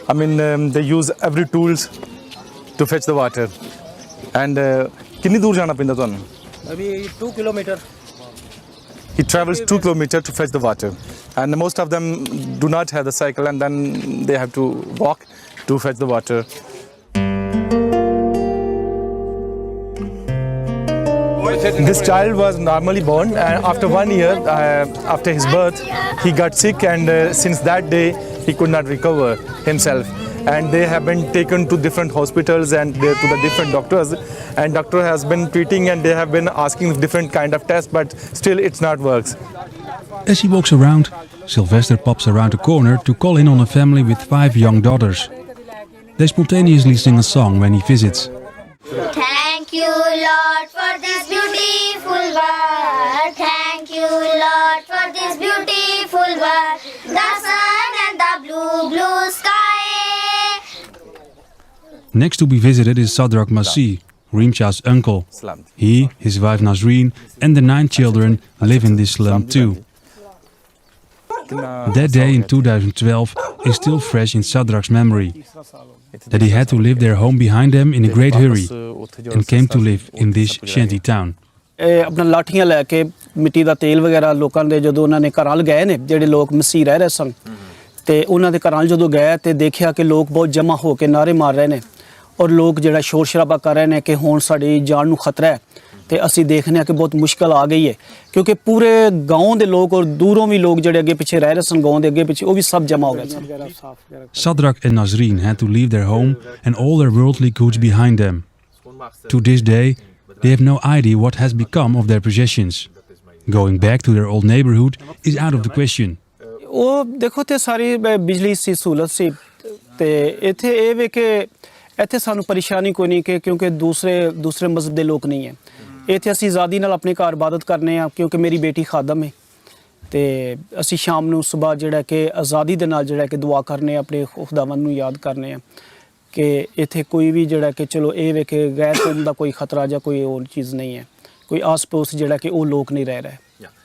I mean, they use every tools to fetch the water. And कितनी दूर जाना पड़ता है? अभी 2 kilometre. He travels 2 kilometers to fetch the water. And most of them do not have the cycle, and then they have to walk to fetch the water. This child was normally born, and after 1 year, after his birth, he got sick, and since that day, he could not recover himself. And they have been taken to different hospitals and to the different doctors, and doctor has been treating, and they have been asking different kind of tests, but still it's not works. As he walks around, Sylvester pops around a corner to call in on a family with 5 young daughters. They spontaneously sing a song when he visits. Thank you, Lord, for this beautiful world. Thank you, Lord, for this beautiful world. The sun and the blue, blue sky. Next to be visited is Sadrak Masih, Rimshah's uncle. He, his wife Nasreen, and the 9 children live in this slum too. That day in 2012 is still fresh in Sadrak's memory. That he had to leave their home behind them in a great hurry and came to live in this shanty town. अपना लाठियां लेके मिट्टी दा तेल वगैरह लोकां दे जदों उन्हां ने घरां गए ने ਜਿਹੜੇ ਲੋਕ ਮਸੀਹ ਰਹਿ ਰਹੇ ਸਨ ਤੇ ਉਹਨਾਂ ਦੇ ਘਰਾਂ ਜਦੋਂ ਗਏ ਤੇ ਦੇਖਿਆ ਕਿ ਲੋਕ ਬਹੁਤ ਜਮਾ ਹੋ ਕੇ ਨਾਰੇ ਮਾਰ ਰਹੇ ਨੇ ਔਰ ਲੋਕ ਜਿਹੜਾ ਸ਼ੋਰ ਸ਼ਰਾਬਾ ਕਰ ਰਹੇ ਨੇ ਕਿ ਹੁਣ ਸਾਡੀ ਜਾਨ ਨੂੰ ਖਤਰਾ ਹੈ ਤੇ ਅਸੀਂ ਦੇਖਨੇ ਆ ਕਿ ਬਹੁਤ ਮੁਸ਼ਕਲ ਆ ਗਈ ਹੈ ਕਿਉਂਕਿ ਪੂਰੇ گاؤں ਦੇ ਲੋਕ ਔਰ ਦੂਰੋਂ ਵੀ ਲੋਕ ਜਿਹੜੇ ਅੱਗੇ ਪਿੱਛੇ ਰਹਿ ਰਹੇ ਸਨ گاؤں ਦੇ ਅੱਗੇ ਪਿੱਛੇ ਉਹ ਵੀ ਸਭ ਜਮਾ ਹੋ ਗਏ ਸਨ Sadrak and Nasreen had to leave their home and all their worldly goods behind them. To this day, they have no idea what has become of their possessions. Going back to their old neighborhood is out of the question. ਉਹ ਦੇਖੋ ਤੇ ਸਾਰੀ ਬਿਜਲੀ ਸੀ ਸਹੂਲਤ ਸੀ ਤੇ ਇੱਥੇ ਇਹ ਵੇ ਕਿ ਇੱਥੇ ਸਾਨੂੰ ਪਰੇਸ਼ਾਨੀ ਕੋਈ ਨਹੀਂ ਕਿ ਕਿਉਂਕਿ ਦੂਸਰੇ ਮਜ਼ਹਬ ਦੇ ਲੋਕ ਨਹੀਂ ਹੈ ਇੱਥੇ ਅਸੀਂ ਆਜ਼ਾਦੀ ਨਾਲ ਆਪਣੇ ਘਰ ਇਬਾਦਤ ਕਰਨੇ ਆ ਕਿਉਂਕਿ ਮੇਰੀ ਬੇਟੀ ਖਾਦਮ ਹੈ ਤੇ ਅਸੀਂ ਸ਼ਾਮ ਨੂੰ ਸਵੇਰ ਜਿਹੜਾ ਕਿ ਆਜ਼ਾਦੀ ਦੇ ਨਾਲ ਜਿਹੜਾ ਕਿ ਦੁਆ ਕਰਨੇ ਆਪਣੇ ਖੁਦਾਵੰਦ ਨੂੰ ਯਾਦ ਕਰਨੇ ਆ ਕਿ ਇੱਥੇ ਕੋਈ ਵੀ ਜਿਹੜਾ ਕਿ ਚਲੋ ਇਹ ਵੇ ਕਿ ਗੈਰ ਕੌਮ ਦਾ ਕੋਈ ਖਤਰਾ ਜਾਂ ਕੋਈ ਹੋਰ ਚੀਜ਼ ਨਹੀਂ ਹੈ ਕੋਈ ਆਸ ਪੜੋਸ ਜਿਹੜਾ ਕਿ ਉਹ ਲੋਕ ਨਹੀਂ ਰਹਿ ਰਹੇ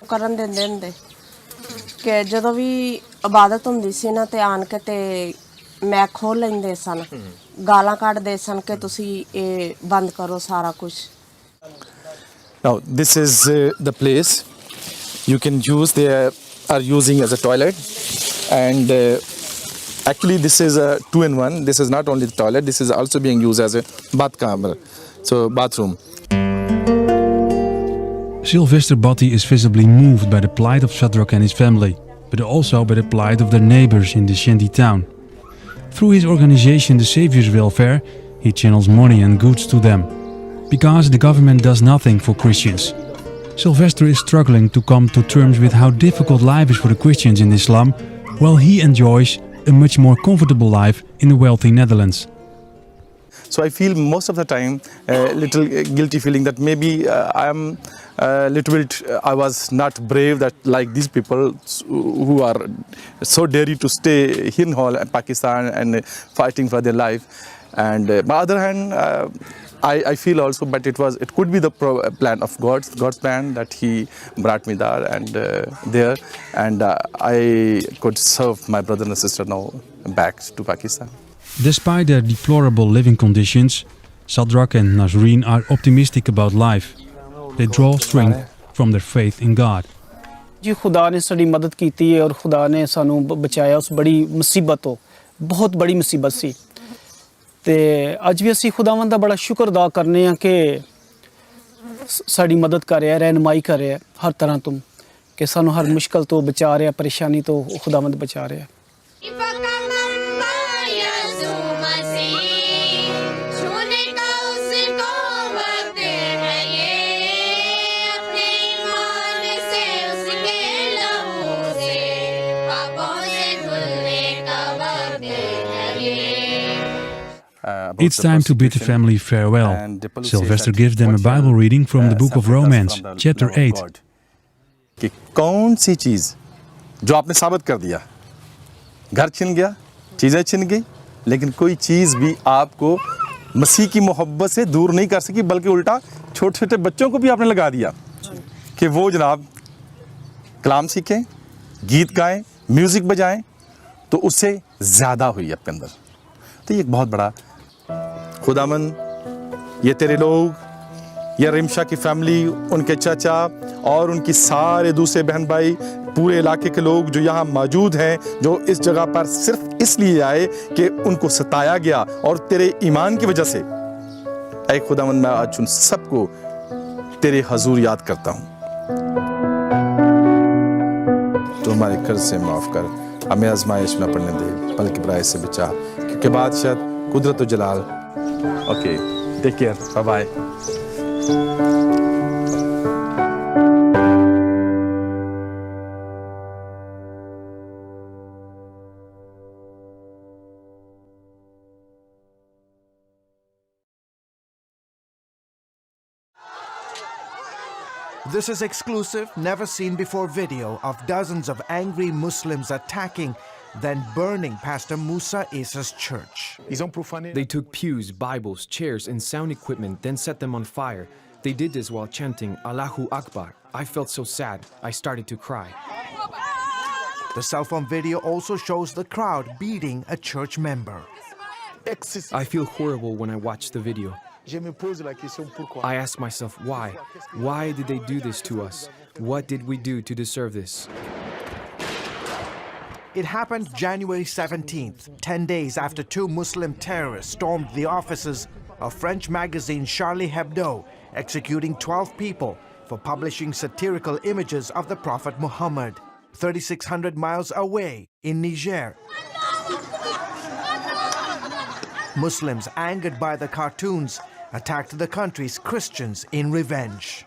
ਕਰਨ ਦਿੰਦੇ ਹੁੰਦੇ ਕਿ ਜਦੋਂ ਵੀ ਇਬਾਦਤ ਹੁੰਦੀ ਸੀ ਨਾ ਤੇ ਆਣ ਕੇ ਤੇ ਮੈਂ ਖੋਲ ਲੈਂਦੇ ਸਨ ਗਾਲਾਂ ਕੱਢਦੇ ਸਨ ਕਿ ਤੁਸੀਂ ਇਹ ਬੰਦ ਕਰੋ ਸਾਰਾ ਕੁਝ Now this is the place you can use. They are using as a toilet, and actually this is a 2-in-1. This is not only the toilet, this is also being used as a bath kamar, so bathroom. Sylvester Batti is visibly moved by the plight of Sadrak and his family, but also by the plight of their neighbors in the shanty town. Through his organization, the Saviour's Welfare, he channels money and goods to them. Because the government does nothing for Christians. Sylvester is struggling to come to terms with how difficult life is for the Christians in Islam, while he enjoys a much more comfortable life in the wealthy Netherlands. So I feel most of the time a little guilty feeling that maybe I am a little bit, I was not brave that like these people who are so daring to stay here in Pakistan and fighting for their life. And on the other hand, I feel also, but it could be the plan of God's plan that He brought me there, and I could serve my brother and sister now back to Pakistan. Despite their deplorable living conditions, Sadrak and Nasreen are optimistic about life. They draw strength from their faith in God. जी खुदा ने साड़ी मदद की थी और खुदा ने सानू बचाया उस बड़ी मुसीबत तो बहुत बड़ी मुसीबत सी ते अज भी असी खुदावंद दा बड़ा शुक्र अदा करने आ कि साड़ी मदद कर रहा है रहनुमाई कर रहा है हर तरह तो कि सानू हर मुश्किल तो बचा रहा परेशानी तो खुदावंद बचा रहा है It's time to bid the family farewell. Sylvester gives them a Bible reading from the book of Romans, chapter 8. कि कौन सी चीज़ जो आपने साबित कर दिया, घर छिन गया, चीज़ें छिन गई, लेकिन कोई चीज़ भी आपको मसीह की मोहब्बत से दूर नहीं कर सकी, बल्कि उल्टा छोटे छोटे बच्चों को भी आपने लगा दिया कि वो जनाब कलाम सीखें, गीत गाएं, म्यूज़िक बजाएं, तो उससे ज़्यादा हुई आपके अंदर। तो ये एक बहुत बड़ा खुदावन, ये तेरे लोग, ये रिमशा की फैमिली, उनके चाचा और उनकी सारे दूसरे बहन भाई, पूरे इलाके के लोग जो यहाँ मौजूद हैं, जो इस जगह पर सिर्फ इसलिए आए कि उनको सताया गया और तेरे ईमान की वजह से, ऐ खुदावंद, मैं आज उन सबको तेरे हजूर याद करता हूँ। तो हमारे कर्ज से माफ़ कर, हमें आजमाइश में पड़ने दे, बल्कि बुराई से बचा, क्योंकि बादशाह, कुदरत और जलाल। Okay, take care, bye bye. This is exclusive, never seen before video of dozens of angry Muslims attacking, then burning Pastor Musa Isa's church. They took pews, Bibles, chairs, and sound equipment, then set them on fire. They did this while chanting Allahu Akbar. I felt so sad. I started to cry. The cell phone video also shows the crowd beating a church member. I feel horrible when I watch the video. I ask myself, why? Why did they do this to us? What did we do to deserve this? It happened January 17th, 10 days after two Muslim terrorists stormed the offices of French magazine Charlie Hebdo, executing 12 people for publishing satirical images of the Prophet Muhammad, 3,600 miles away in Niger. Muslims, angered by the cartoons, attacked the country's Christians in revenge.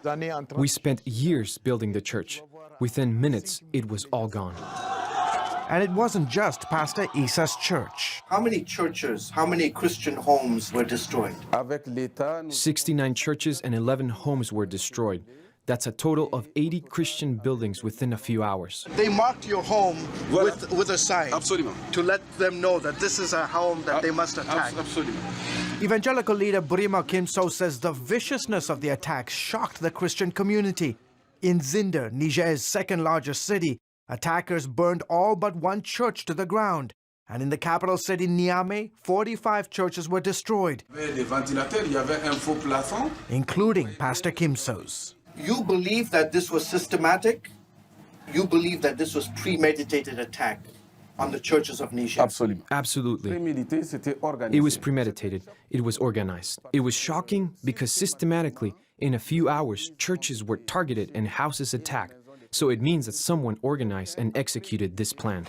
We spent years building the church. Within minutes, it was all gone. And it wasn't just Pastor Isa's church. How many churches, how many Christian homes were destroyed? 69 churches and 11 homes were destroyed. That's a total of 80 Christian buildings within a few hours. They marked your home with a sign to let them know that this is a home that they must attack. Evangelical leader Burima Kimso says the viciousness of the attacks shocked the Christian community. In Zinder, Niger's second largest city, attackers burned all but one church to the ground. And in the capital city, Niamey, 45 churches were destroyed, including Pastor Kimso's. You believe that this was systematic? You believe that this was premeditated attack on the churches of Niger? Absolutely. It was premeditated. It was organized. It was shocking because systematically, in a few hours, churches were targeted and houses attacked. So it means that someone organized and executed this plan.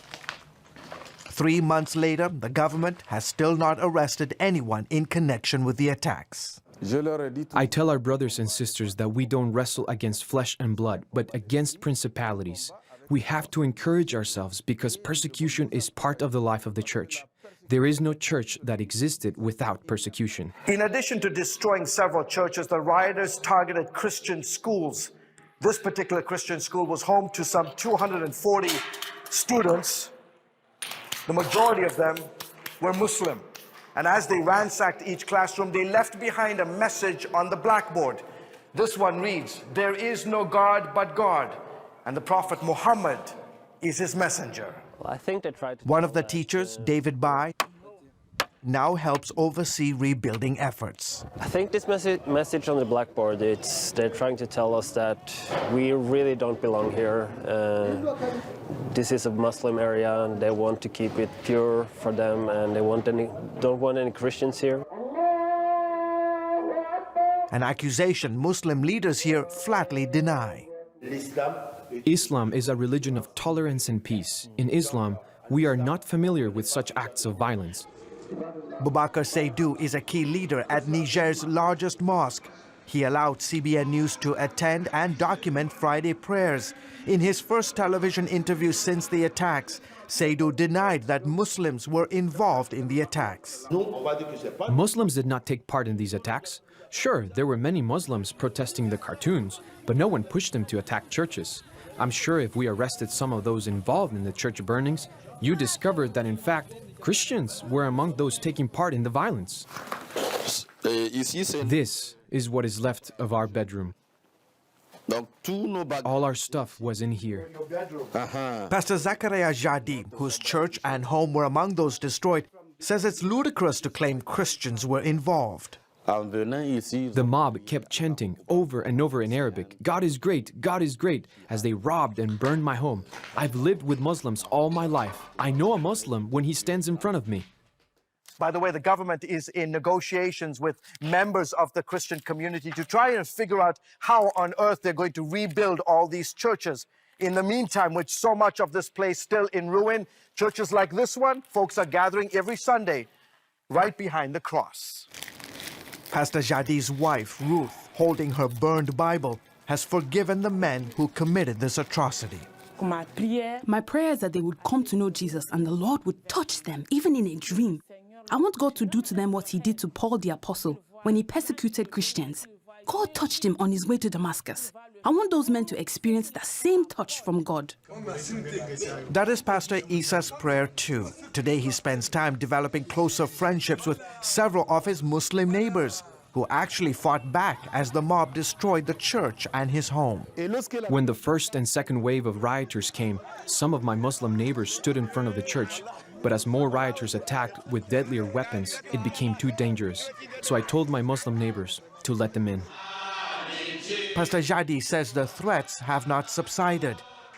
3 months later, the government has still not arrested anyone in connection with the attacks. I tell our brothers and sisters that we don't wrestle against flesh and blood, but against principalities. We have to encourage ourselves because persecution is part of the life of the church. There is no church that existed without persecution. In addition to destroying several churches, the rioters targeted Christian schools. This particular Christian school was home to some 240 students. The majority of them were Muslim. And as they ransacked each classroom, they left behind a message on the blackboard. This one reads, "There is no God but God, and the Prophet Muhammad is his messenger." Well, I think they tried to... One of the teachers, David Bai, now helps oversee rebuilding efforts. I think this message on the blackboard, they're trying to tell us that we really don't belong here. This is a Muslim area and they want to keep it pure for them, and they don't want any Christians here. An accusation Muslim leaders here flatly deny. Islam is a religion of tolerance and peace. In Islam, we are not familiar with such acts of violence. Boubacar Seydou is a key leader at Niger's largest mosque. He allowed CBN News to attend and document Friday prayers. In his first television interview since the attacks, Seydou denied that Muslims were involved in the attacks. Muslims did not take part in these attacks. Sure, there were many Muslims protesting the cartoons, but no one pushed them to attack churches. I'm sure if we arrested some of those involved in the church burnings, you discovered that in fact, Christians were among those taking part in the violence. This is what is left of our bedroom. All our stuff was in here. Pastor Zakaria Jadi, whose church and home were among those destroyed, says it's ludicrous to claim Christians were involved. The mob kept chanting over and over in Arabic, "God is great, God is great," as they robbed and burned my home. I've lived with Muslims all my life. I know a Muslim when he stands in front of me. By the way, the government is in negotiations with members of the Christian community to try and figure out how on earth they're going to rebuild all these churches. In the meantime, with so much of this place still in ruin, churches like this one, folks are gathering every Sunday right behind the cross. Pastor Jadi's wife, Ruth, holding her burned Bible, has forgiven the men who committed this atrocity. My prayer is that they would come to know Jesus and the Lord would touch them, even in a dream. I want God to do to them what he did to Paul the Apostle when he persecuted Christians. God touched him on his way to Damascus. I want those men to experience the same touch from God. That is Pastor Isa's prayer too. Today he spends time developing closer friendships with several of his Muslim neighbors who actually fought back as the mob destroyed the church and his home. When the first and second wave of rioters came, some of my Muslim neighbors stood in front of the church. But as more rioters attacked with deadlier weapons, it became too dangerous. So I told my Muslim neighbors to let them in. Pastor Jadi says the threats have not subsided.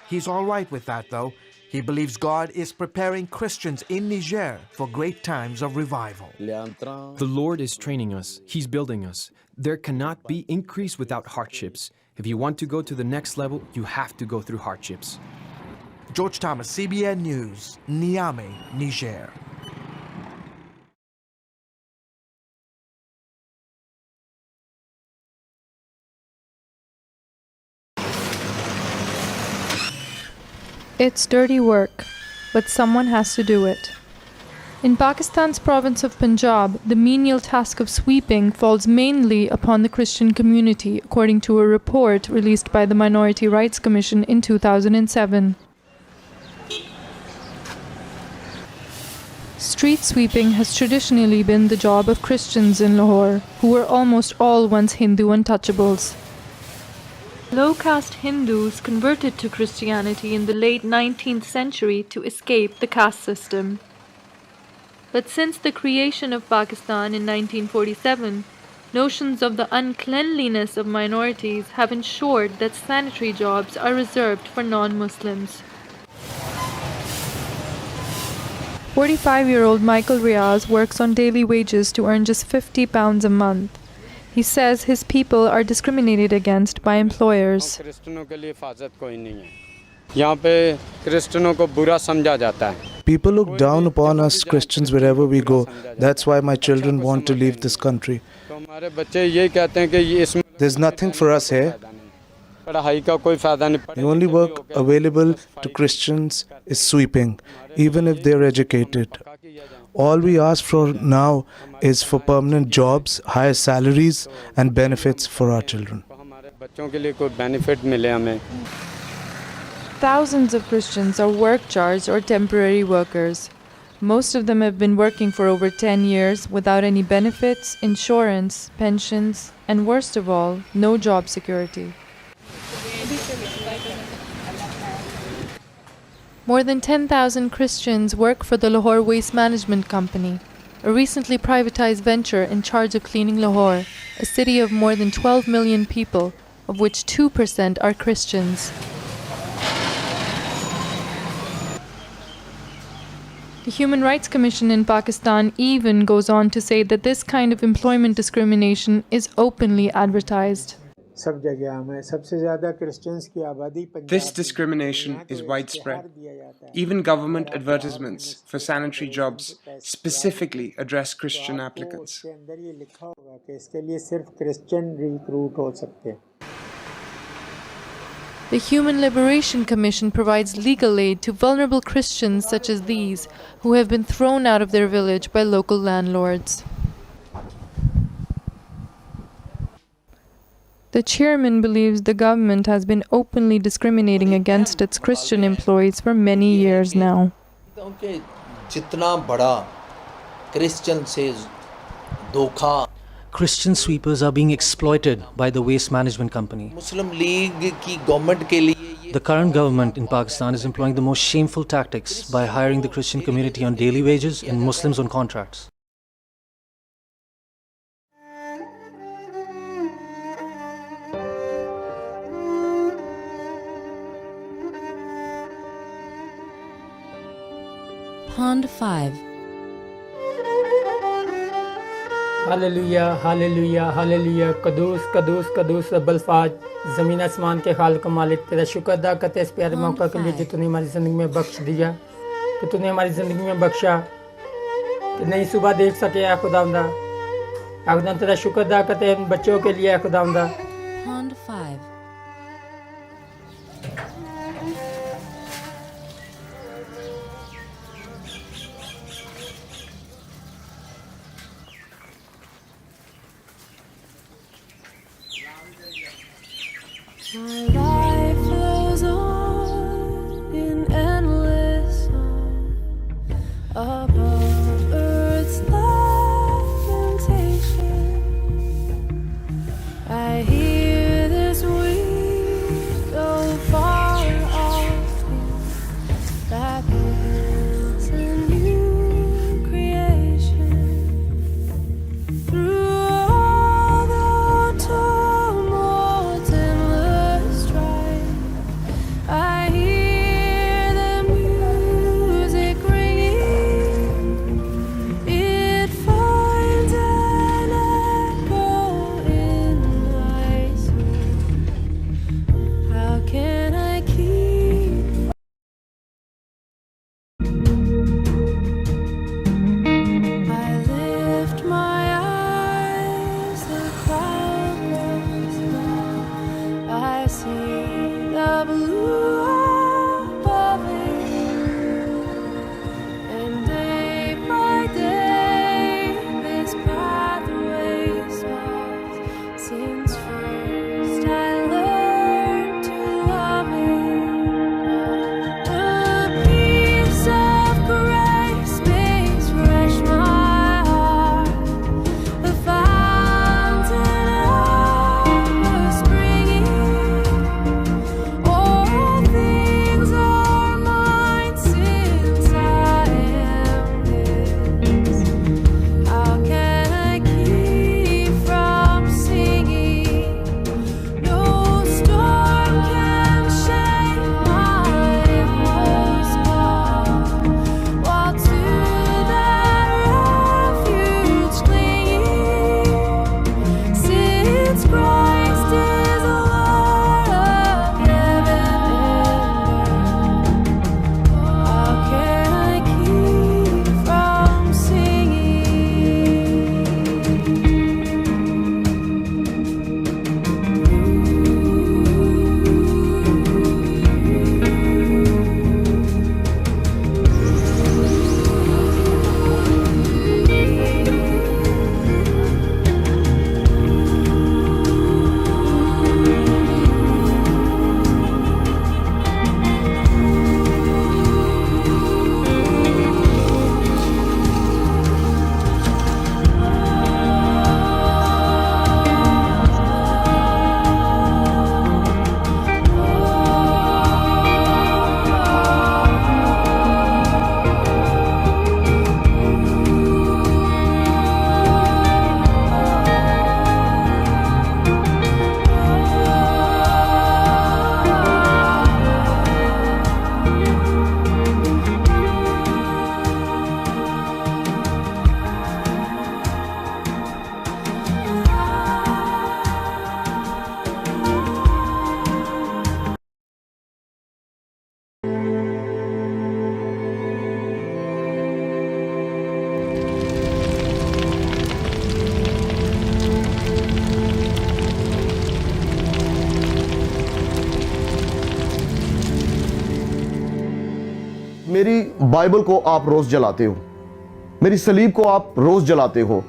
He's all right with that, though. He believes God is preparing Christians in Niger for great times of revival. The Lord is training us. He's building us. There cannot be increase without hardships. If you want to go to the next level, you have to go through hardships. George Thomas, CBN News, Niamey, Niger. It's dirty work, but someone has to do it. In Pakistan's province of Punjab, the menial task of sweeping falls mainly upon the Christian community, according to a report released by the Minority Rights Commission in 2007. Street sweeping has traditionally been the job of Christians in Lahore, who were almost all once Hindu untouchables. Low-caste Hindus converted to Christianity in the late 19th century to escape the caste system. But since the creation of Pakistan in 1947, notions of the uncleanliness of minorities have ensured that sanitary jobs are reserved for non-Muslims. 45-year-old Michael Riaz works on daily wages to earn just £50 a month. He says his people are discriminated against by employers. People look down upon us Christians wherever we go. That's why my children want to leave this country. There's nothing for us here. The only work available to Christians is sweeping, even if they're educated. All we ask for now is for permanent jobs, higher salaries, and benefits for our children. Thousands of Christians are work jars or temporary workers. Most of them have been working for over 10 years without any benefits, insurance, pensions, and worst of all, no job security. More than 10,000 Christians work for the Lahore Waste Management Company, a recently privatized venture in charge of cleaning Lahore, a city of more than 12 million people, of which 2% are Christians. The Human Rights Commission in Pakistan even goes on to say that this kind of employment discrimination is openly advertised. This discrimination is widespread. Even government advertisements for sanitary jobs specifically address Christian applicants. The Human Liberation Commission provides legal aid to vulnerable Christians such as these, who have been thrown out of their village by local landlords. The chairman believes the government has been openly discriminating against its Christian employees for many years now. Christian sweepers are being exploited by the waste management company. The current government in Pakistan is employing the most shameful tactics by hiring the Christian community on daily wages and Muslims on contracts. Pond 5. Hallelujah hallelujah hallelujah कदूस कदूस कदूस अब्बल-फाज ज़मीन आसमान के खालिक मालिक तेरा शुक्र अदा करते इस प्यारे मौका के लिए जो तूने हमारी ज़िंदगी में बख्श दिया कि तूने हमारी ज़िंदगी में बख्शा कि नई सुबह देख सके या खुदावंदा खुदावंदा तेरा शुक्र अदा करते हैं बच्चों के लिए खुदावंदा Pond 5. My life flows on in endless song above earth's lamentation. I hear this weep go far off that is a new creation. Through all the tumult and I hear the music ringing. It finds an echo in my soul. How can I keep? I lift my eyes, the cloud rolls by. I see the blue above it, and day by day this pathway smiles. Since first I learned to love it, a piece of grace makes fresh my heart, the fountain ever springing. All things are mine since I am His. How can I keep from singing? No storm can shake my inmost calm, while to that refuge clinging. Since Christ is Lord of heaven and earth, how can I keep from मेरी Bible को आप रोज जलाते हो, मेरी सलीब को आप रोज जलाते हो,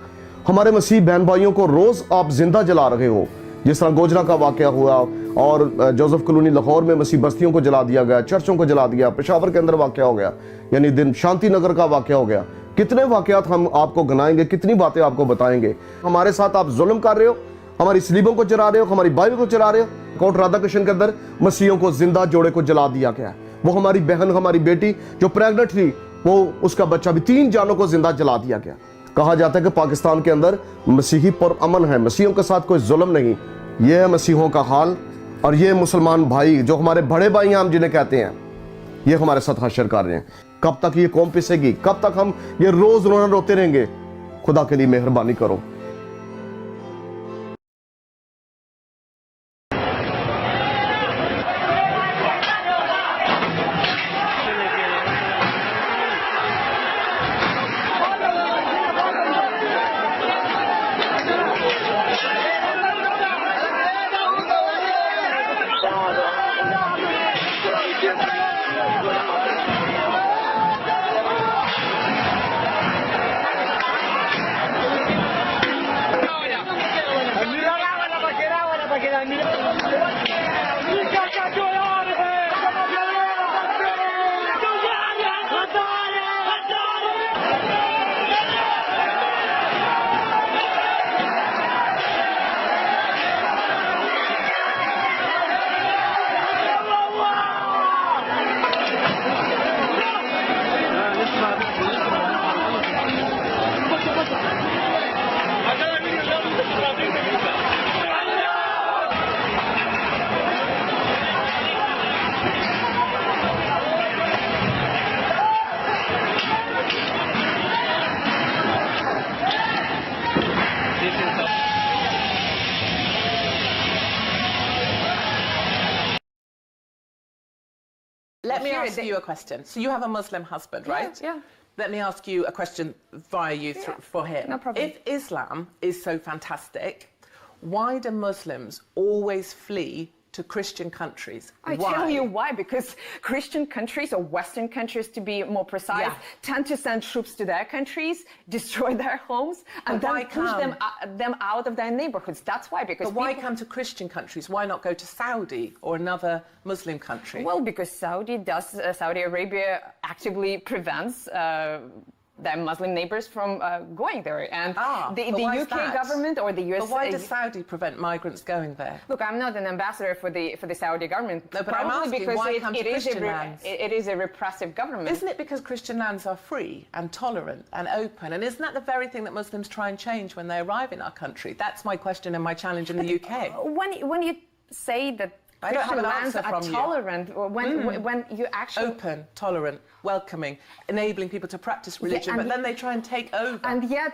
हमारे मसीह बहन भाइयों को रोज आप जिंदा जला रहे हो। जिस तरह गोजरा का वाकया हुआ और जोसेफ कॉलोनी लाहौर में मसीह बस्तियों को जला दिया गया, चर्चों को जला दिया, पेशावर के अंदर वाकया हो गया, यानी दिन शांति नगर का वाकया हो गया। कितने वाकयात हम आपको गिनाएंगे, कितनी बातें आपको बताएंगे। हमारे साथ आप जुल्म कर रहे हो, हमारी सलीबों को जला रहे हो, हमारी बाइबल को जला रहे हो। कोट राधा कृष्ण के अंदर मसीहों को जिंदा जोड़े को जला दिया गया। वो हमारी बहन, हमारी बेटी जो प्रेग्नेंट थी, वो उसका बच्चा भी, 3 जानों को जिंदा जला दिया गया। कहा जाता है कि पाकिस्तान के अंदर मसीही पुरअमन है, मसीहों के साथ कोई जुल्म नहीं। ये है मसीहों का हाल। और ये मुसलमान भाई जो हमारे बड़े भाई हैं, हम जिन्हें कहते हैं, ये हमारे साथ हशर कर रहे हैं। कब तक ये कौम पिसेगी? कब तक हम ये रोज रोना रोते रहेंगे? खुदा के लिए मेहरबानी करो। Let me ask you a question. So you have a Muslim husband, right? Yeah. Let me ask you a question via you for him. No problem. If Islam is so fantastic, why do Muslims always flee to Christian countries? I tell you why, because Christian countries, or Western countries to be more precise, tend to send troops to their countries, destroy their homes, and But why then push them out of their neighborhoods. That's why, because But why come to Christian countries? Why not go to Saudi or another Muslim country? Well, because Saudi Arabia actively prevents their Muslim neighbors from going there, and the UK government or the US. But why does Saudi prevent migrants going there? Look, I'm not an ambassador for the Saudi government. No, but I'm asking, because why come to Christian lands? It is a repressive government. Isn't it because Christian lands are free and tolerant and open? And isn't that the very thing that Muslims try and change when they arrive in our country? That's my question and my challenge in the UK. When you say that I don't have Christian an lands answer are from tolerant, or when you actually open, tolerant, welcoming, enabling people to practice religion, but then they try and take over. And yet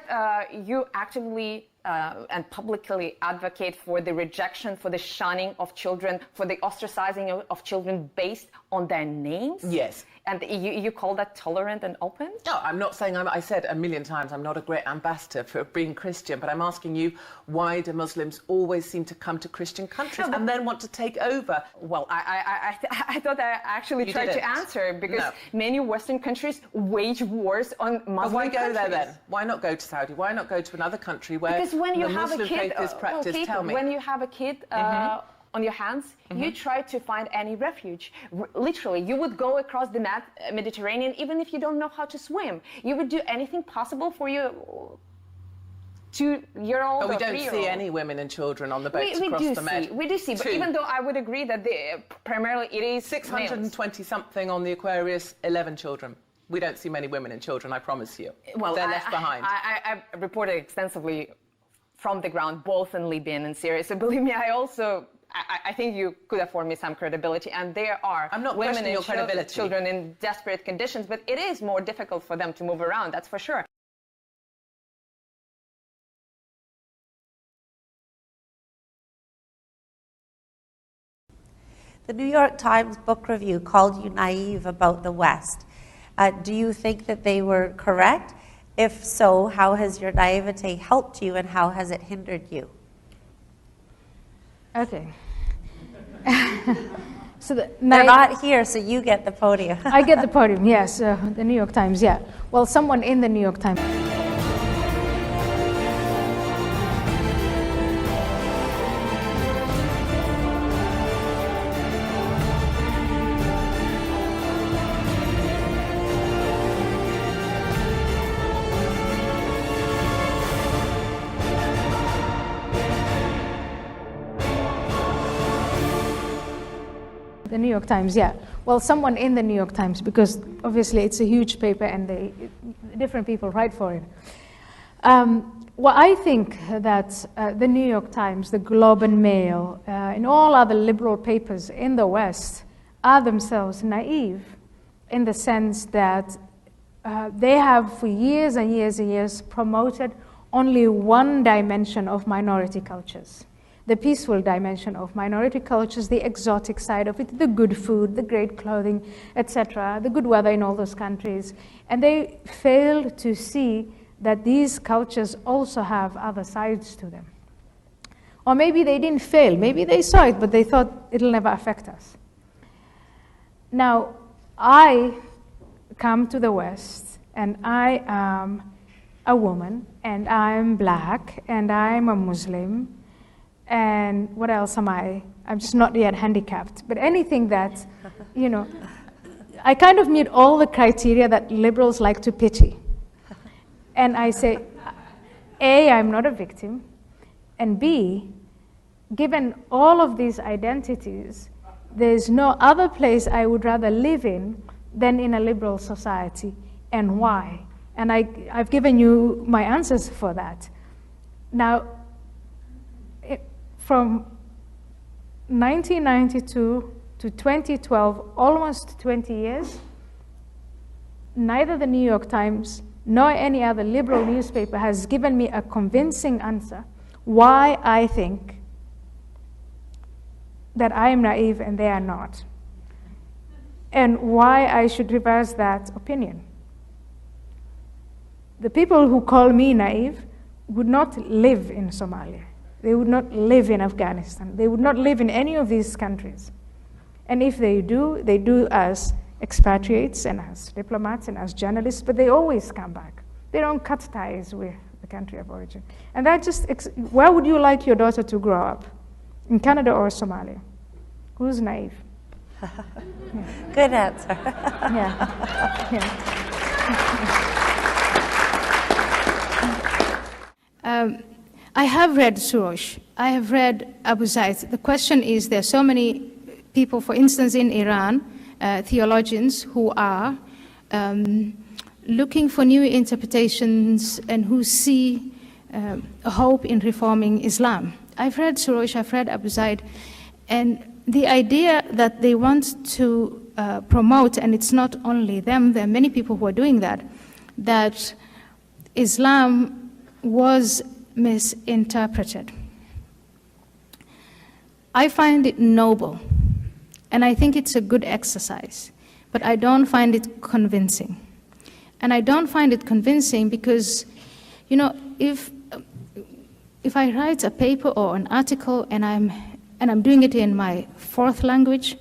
you actively and publicly advocate for the rejection, for the shunning of children, for the ostracizing of children based on their names? Yes. And you call that tolerant and open? No, I'm not saying, I said a million times, I'm not a great ambassador for being Christian, but I'm asking you, why do Muslims always seem to come to Christian countries and then want to take over? Well, I thought I actually tried to answer, because many Western countries wage wars on Muslim But why go countries. there then? Why not go to Saudi? Why not go to another country where Because when you the have Muslim a kid, faith is practiced? Kate, Tell me. when you have a kid on your hands, you try to find any refuge. Literally, you would go across the Mediterranean even if you don't know how to swim. You would do anything possible for your 2-year-old But we or don't 3-year-old. see any women and children on the boats across the Med. We do see, but even though I would agree that primarily it is 620 something on the Aquarius, 11 children. We don't see many women and children, I promise you. Well, they're left behind. I reported extensively from the ground, both in Libya and in Syria. So believe me, I think you could afford me some credibility, and there are women questioning and your credibility. children in desperate conditions, but it is more difficult for them to move around, that's for sure. The New York Times book review called you naive about the West. Do you think that they were correct? If so, how has your naivete helped you and how has it hindered you? Okay. So They're not here, so you get the podium. I get the podium, yes. The New York Times, yeah. Well, someone in the New York Times. The New York Times, yeah. Well, someone in the New York Times, because obviously it's a huge paper and different people write for it. Well, I think that the New York Times, the Globe and Mail, and all other liberal papers in the West are themselves naive in the sense that they have for years and years and years promoted only one dimension of minority cultures. The peaceful dimension of minority cultures, the exotic side of it, the good food, the great clothing, etc., the good weather in all those countries. And they failed to see that these cultures also have other sides to them. Or maybe they didn't fail, maybe they saw it, but they thought it'll never affect us. Now, I come to the West, and I am a woman, and I'm black, and I'm a Muslim, and what else am I? I'm just not yet handicapped. But anything that, you know, I kind of meet all the criteria that liberals like to pity. And I say, A, I'm not a victim, and B, given all of these identities, there's no other place I would rather live in than in a liberal society. And why? And I've given you my answers for that. Now, from 1992 to 2012, almost 20 years, neither the New York Times nor any other liberal newspaper has given me a convincing answer why I think that I am naive and they are not, and why I should reverse that opinion. The people who call me naive would not live in Somalia. They would not live in Afghanistan. They would not live in any of these countries. And if they do as expatriates and as diplomats and as journalists, but they always come back. They don't cut ties with the country of origin. And that just, where would you like your daughter to grow up? In Canada or Somalia? Who's naive? Yeah. Good answer. I have read Surosh. I have read Abu Zaid. The question is, there are so many people, for instance, in Iran, theologians who are looking for new interpretations and who see a hope in reforming Islam. I've read Surosh, I've read Abu Zaid, and the idea that they want to promote, and it's not only them, there are many people who are doing that, that Islam was misinterpreted. I find it noble, and I think it's a good exercise, but I don't find it convincing. And I don't find it convincing because, you know, if I write a paper or an article and I'm doing it in my fourth language,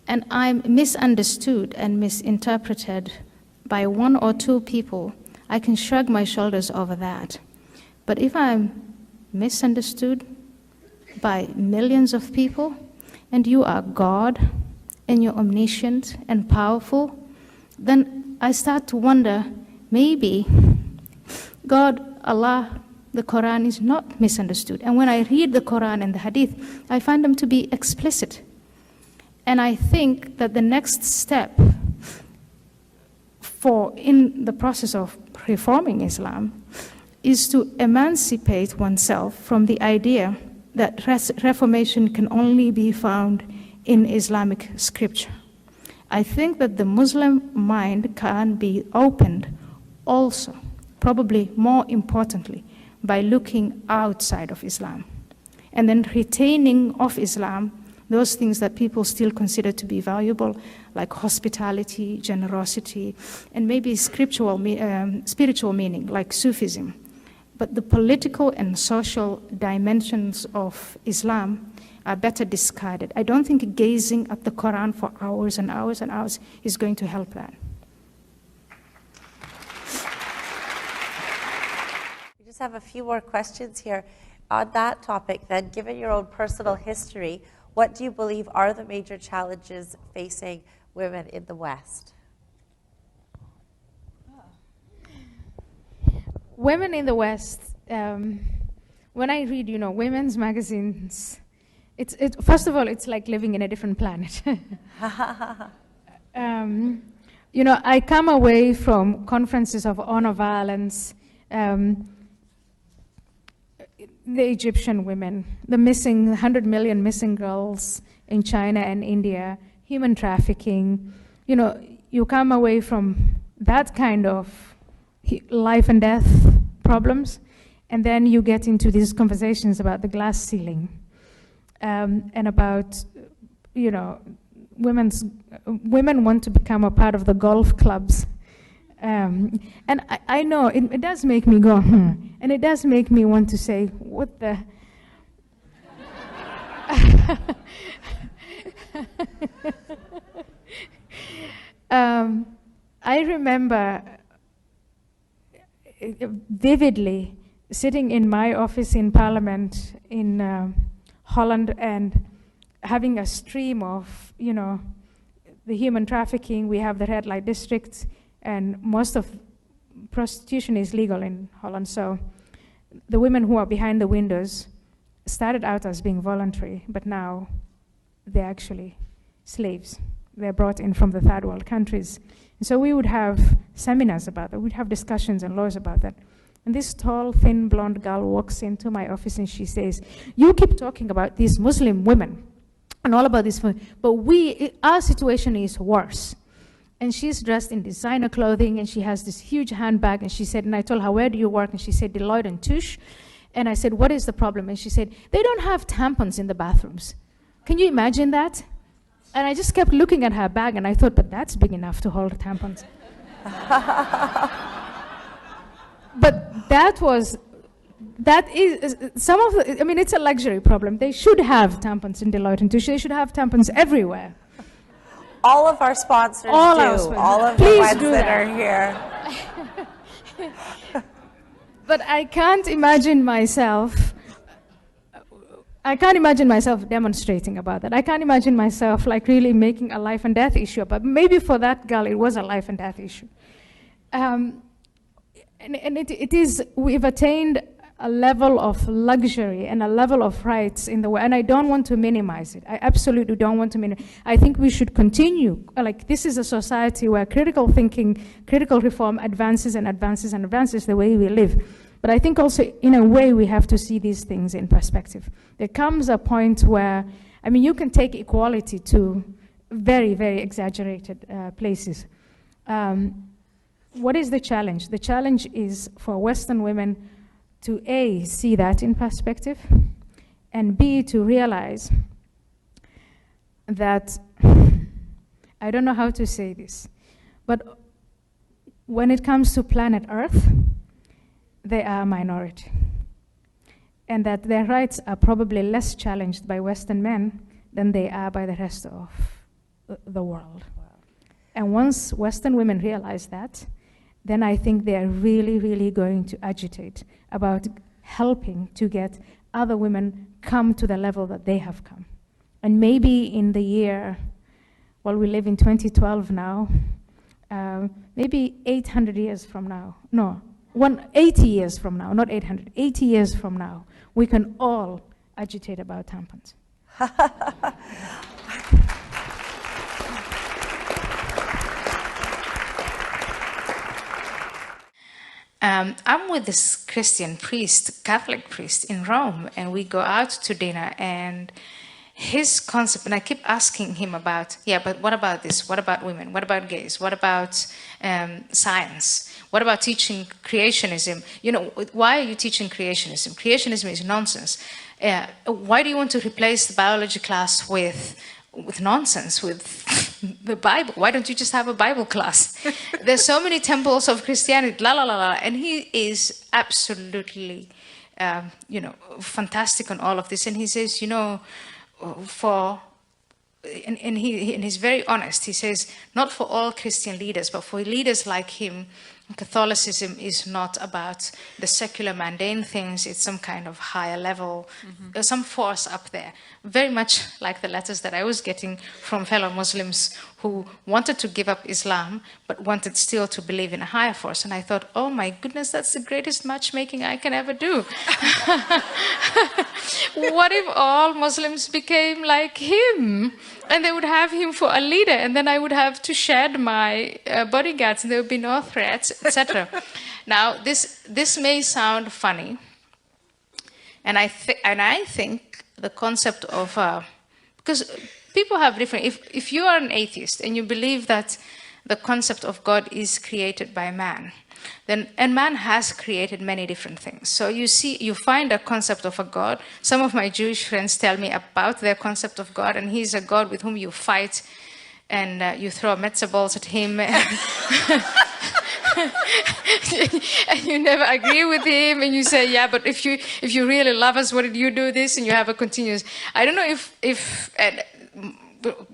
and I'm misunderstood and misinterpreted by one or two people, I can shrug my shoulders over that. But if I'm misunderstood by millions of people, and you are God, and you're omniscient and powerful, then I start to wonder, maybe God, Allah, the Quran is not misunderstood. And when I read the Quran and the Hadith, I find them to be explicit. And I think that the next step in the process of reforming Islam is to emancipate oneself from the idea that reformation can only be found in Islamic scripture. I think that the Muslim mind can be opened also, probably more importantly, by looking outside of Islam and then retaining of Islam those things that people still consider to be valuable, like hospitality, generosity, and maybe spiritual meaning, like Sufism. But the political and social dimensions of Islam are better discarded. I don't think gazing at the Quran for hours and hours and hours is going to help that. We just have a few more questions here on that topic then. Given your own personal history, what do you believe are the major challenges facing women in the West? Women in the West, when I read, women's magazines, first of all, it's like living in a different planet. I come away from conferences of honor violence, the Egyptian women, the 100 million missing girls in China and India, human trafficking. you come away from that kind of life and death problems, and then you get into these conversations about the glass ceiling, and about, you know, women want to become a part of the golf clubs. And I know it does make me go, and it does make me want to say, what the... I remember vividly sitting in my office in Parliament in Holland and having a stream of, you know, the human trafficking. We have the red light districts, and most of prostitution is legal in Holland. So the women who are behind the windows started out as being voluntary, but now they're actually slaves. They're brought in from the third world countries. And so we would have seminars about that. We'd have discussions and laws about that. And this tall, thin, blonde girl walks into my office and she says, you keep talking about these Muslim women and all about this, but our situation is worse. And she's dressed in designer clothing, and she has this huge handbag, and she said, and I told her, where do you work? And she said, Deloitte and Touche. And I said, what is the problem? And she said, they don't have tampons in the bathrooms. Can you imagine that? And I just kept looking at her bag, and I thought, but that's big enough to hold tampons. But that is some of the, I mean, it's a luxury problem. They should have tampons in Deloitte and Touche. They should have tampons everywhere. All of our sponsors all do. Our sponsors. All of Please the ones do that that. are here. But I can't imagine myself demonstrating about that. I can't imagine myself like really making a life and death issue. But maybe for that girl, it was a life and death issue. And it is, we've attained a level of luxury and a level of rights in the world, and I don't want to minimize it. I absolutely don't want to minimize. I think we should continue. Like, this is a society where critical thinking, critical reform advances and advances and advances the way we live. But I think also, in a way, we have to see these things in perspective. There comes a point where, I mean, you can take equality to very, very exaggerated places. What is the challenge? The challenge is for Western women to A, see that in perspective, and B, to realize that, I don't know how to say this, but when it comes to planet Earth, they are a minority. And that their rights are probably less challenged by Western men than they are by the rest of the world. Wow. And once Western women realize that, then I think they're really, really going to agitate about helping to get other women come to the level that they have come. And maybe in the year, well, we live in 2012 now, maybe 800 years from now, 80 years from now, not 800, 80 years from now, we can all agitate about tampons. I'm with this Christian priest, Catholic priest in Rome, and we go out to dinner, and his concept, and I keep asking him about, yeah, but what about this? What about women? What about gays? What about science? What about teaching creationism? You know, why are you teaching creationism? Creationism is nonsense. Why do you want to replace the biology class with nonsense, with the Bible? Why don't you just have a Bible class? There's so many temples of Christianity, la la la la, and he is absolutely, fantastic on all of this. And he says, and he's very honest. He says, not for all Christian leaders, but for leaders like him, Catholicism is not about the secular mundane things. It's some kind of higher level. There's some force up there. Very much like the letters that I was getting from fellow Muslims who wanted to give up Islam, but wanted still to believe in a higher force. And I thought, oh my goodness, that's the greatest matchmaking I can ever do. What if all Muslims became like him? And they would have him for a leader, and then I would have to shed my bodyguards, and there would be no threats, etc. Now, this may sound funny, and I think the concept of because people have different. If you are an atheist and you believe that the concept of God is created by man. And man has created many different things. So you find a concept of a God. Some of my Jewish friends tell me about their concept of God, and he's a God with whom you fight, and you throw matzo balls at him. And you never agree with him, and you say, yeah, but if you really love us, what did you do this? And you have a continuous. I don't know if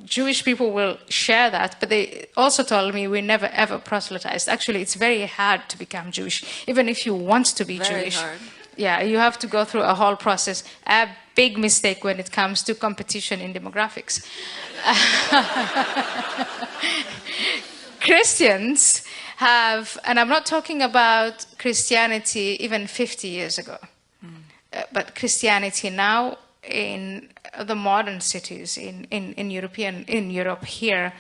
Jewish people will share that, but they also told me we never ever proselytized. Actually, it's very hard to become Jewish, even if you want to be Jewish. Hard. Yeah, you have to go through a whole process. A big mistake when it comes to competition in demographics. Christians have, and I'm not talking about Christianity even 50 years ago, but Christianity now in the modern cities in Europe here,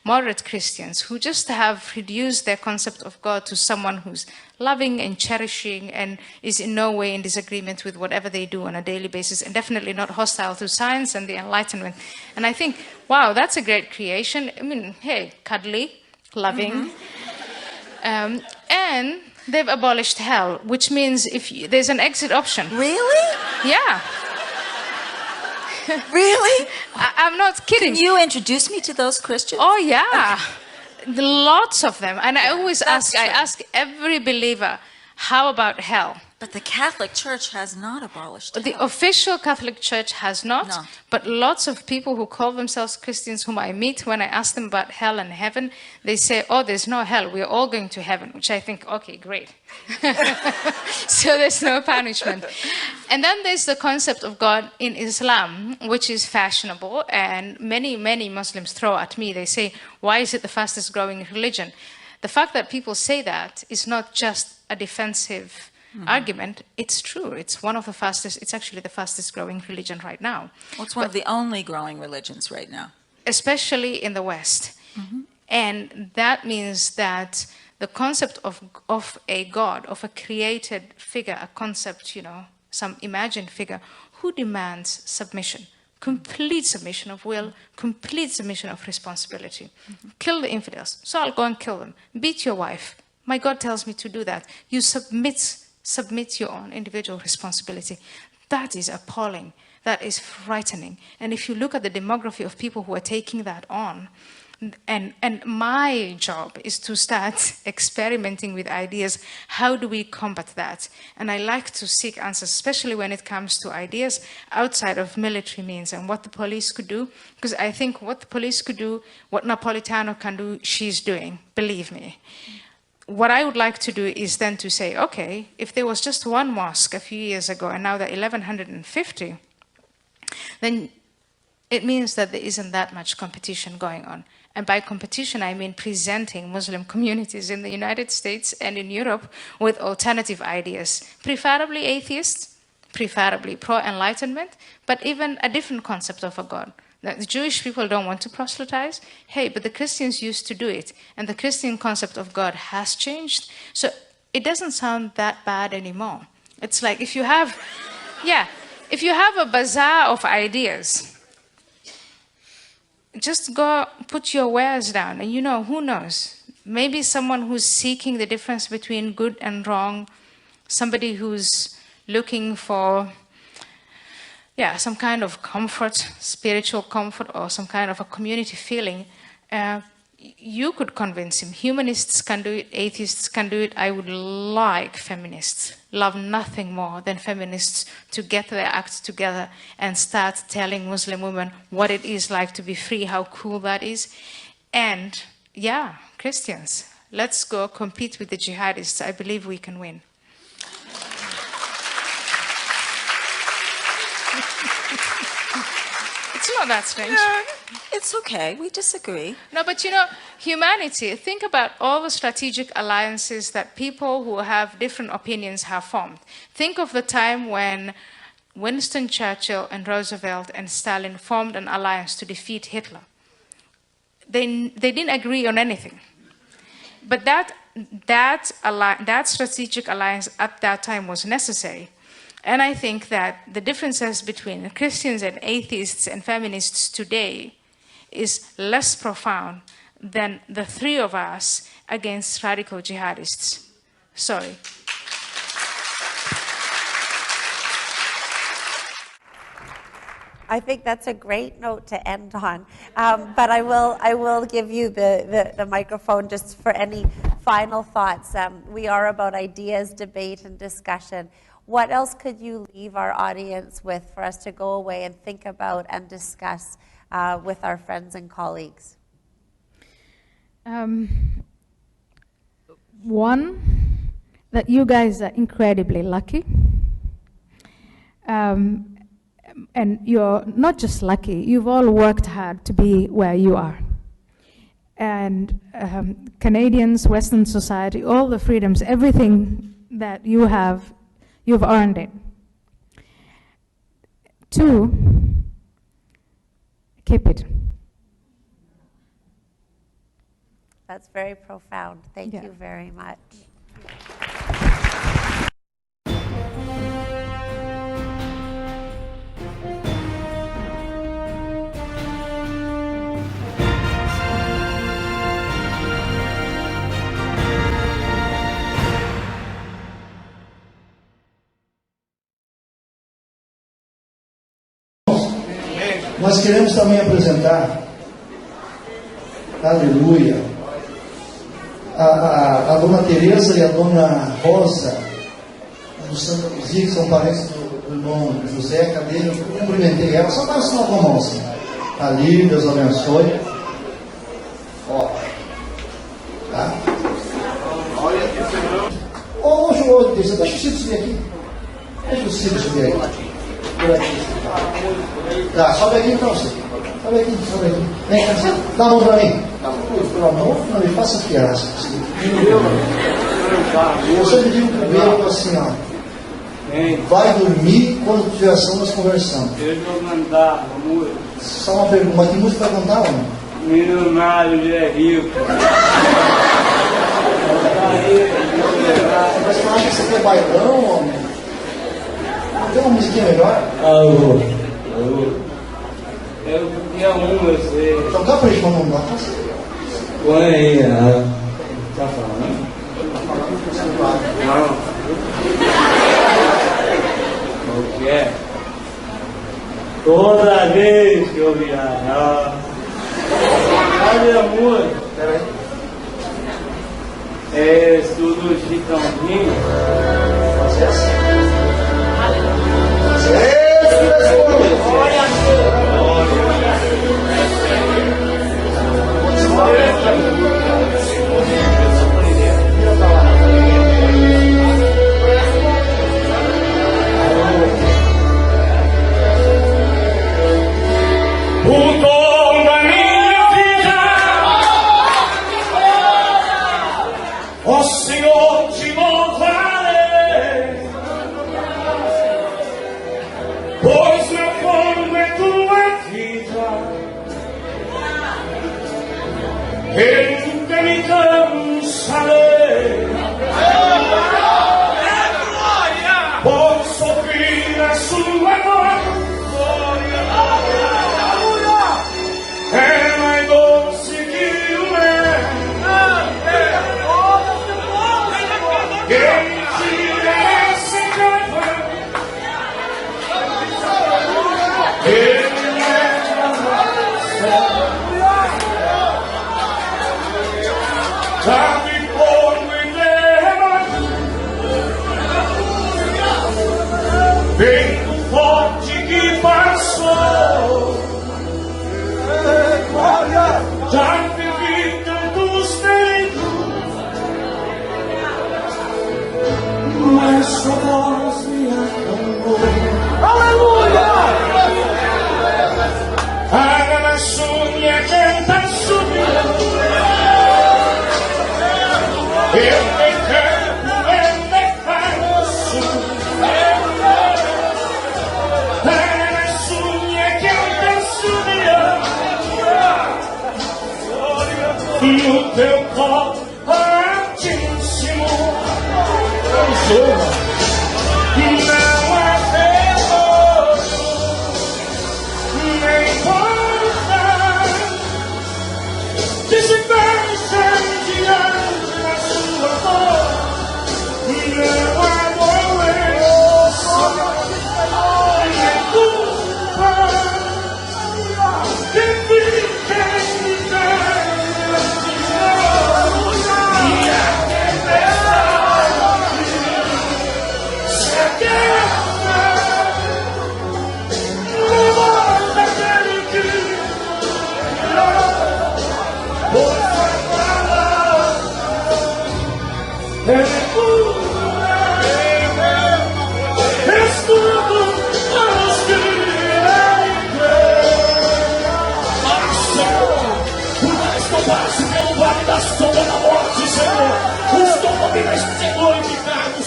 moderate Christians who just have reduced their concept of God to someone who's loving and cherishing and is in no way in disagreement with whatever they do on a daily basis, and definitely not hostile to science and the Enlightenment. And I think, wow, that's a great creation. I mean, hey, cuddly, loving. And they've abolished hell, which means there's an exit option. Really? Yeah. Really? I'm not kidding. Can you introduce me to those Christians? Oh, yeah. Okay. Lots of them. And I always I ask every believer, how about hell? But the Catholic Church has not abolished hell. The official Catholic Church has not, but lots of people who call themselves Christians whom I meet, when I ask them about hell and heaven, they say, oh, there's no hell, we're all going to heaven, which I think, okay, great. So there's no punishment. And then there's the concept of God in Islam, which is fashionable, and many, many Muslims throw at me. They say, why is it the fastest growing religion? The fact that people say that is not just a defensive argument. It's true. It's one of the fastest, it's actually the fastest growing religion right now. Well, it's one of the only growing religions right now. Especially in the West. And that means that the concept of a God, of a created figure, a concept, some imagined figure, who demands submission, complete submission of will, complete submission of responsibility. Kill the infidels, so I'll go and kill them. Beat your wife. My God tells me to do that. You submit your own individual responsibility. That is appalling. That is frightening. And if you look at the demography of people who are taking that on, and my job is to start experimenting with ideas, how do we combat that? And I like to seek answers, especially when it comes to ideas outside of military means and what the police could do, because I think what the police could do, what Napolitano can do, she's doing, believe me. What I would like to do is then to say, okay, if there was just one mosque a few years ago and now there are 1,150, then it means that there isn't that much competition going on. And by competition, I mean presenting Muslim communities in the United States and in Europe with alternative ideas, preferably atheists, preferably pro-enlightenment, but even a different concept of a God. The Jewish people don't want to proselytize. Hey, but the Christians used to do it. And the Christian concept of God has changed. So it doesn't sound that bad anymore. It's like if you have a bazaar of ideas, just go put your wares down and who knows? Maybe someone who's seeking the difference between good and wrong, somebody who's looking for some kind of comfort, spiritual comfort, or some kind of a community feeling, you could convince him. Humanists can do it, atheists can do it. I would like feminists, love nothing more than feminists to get their act together and start telling Muslim women what it is like to be free, how cool that is. And Christians, let's go compete with the jihadists. I believe we can win. It's not that strange. No, it's okay. We disagree. No, but humanity, think about all the strategic alliances that people who have different opinions have formed. Think of the time when Winston Churchill and Roosevelt and Stalin formed an alliance to defeat Hitler. They didn't agree on anything. But that strategic alliance at that time was necessary. And I think that the differences between Christians and atheists and feminists today is less profound than the three of us against radical jihadists. Sorry. I think that's a great note to end on. But I will give you the microphone just for any final thoughts. We are about ideas, debate, and discussion. What else could you leave our audience with for us to go away and think about and discuss with our friends and colleagues? One, that you guys are incredibly lucky. And you're not just lucky, you've all worked hard to be where you are. And Canadians, Western society, all the freedoms, everything that you have, you've earned it. Two, keep it. That's very profound. Thank you very much. Nós queremos também apresentar, aleluia, a dona Teresa e a dona Rosa, do Santa Luzia, que são parentes do irmão José. Cadê? Eu cumprimentei ela, só para assinar com a mão assim. Ali, Deus abençoe. Ó, tá? Ô, João, deixa o Ciro subir aqui. Deixa o Ciro subir aqui. Tá, sobe aqui então, Ciro. Sobe aqui. Vem cá, dá a mão pra mim. Pelo amor, não me faça fiasco. Eu sempre digo pro meu assim, ó. Vai dormir quando tiver ação nós conversamos. Só uma pergunta, mas que música vai cantar, homem? Milionário é rico. Mas você acha que você quer bailão, homem? Não tem uma musiquinha melhor? Alô. Eu queria eu sei. Então capricha, mas não dá. Põe aí, tá falando? Não. O que é? Toda vez que eu viajar. Cadê a música? Peraí. É tudo chitãozinho. Fazer assim. O dom da minha vida, ó Senhor, te louvarei, pois meu pão é tua vida, eu nunca me cansarei, por sofrer a sua glória. É mais doce que o mel. Quem tira essa capa, ele leva ao céu. Sabe como enterrado, vento forte que passou. Já vivi tantos tempos, mas sua voz me acalmou. Aleluia! Haga la sogna che sta subito, e nel campo e nel passo. Haga la sogna che sta subito.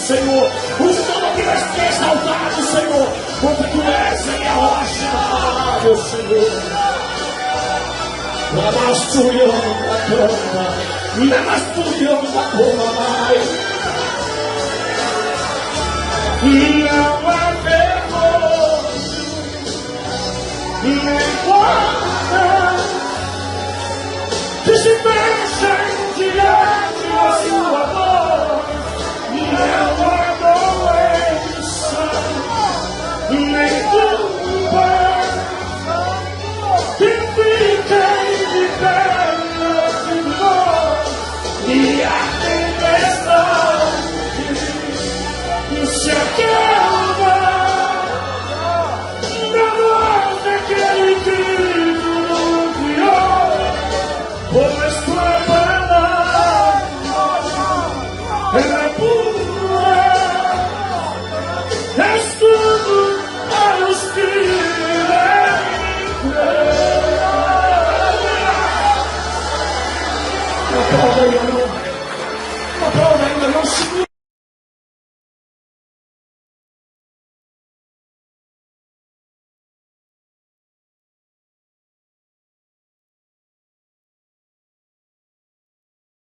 Senhor, o nome vai ser exaltado, Senhor, porque tu és a minha rocha, meu Senhor. Lamasturião da cama, lamasturião da cama mais. Não há vergonha, nem guarda, que se mexem diante da sua voz. Não há doença, nem dor.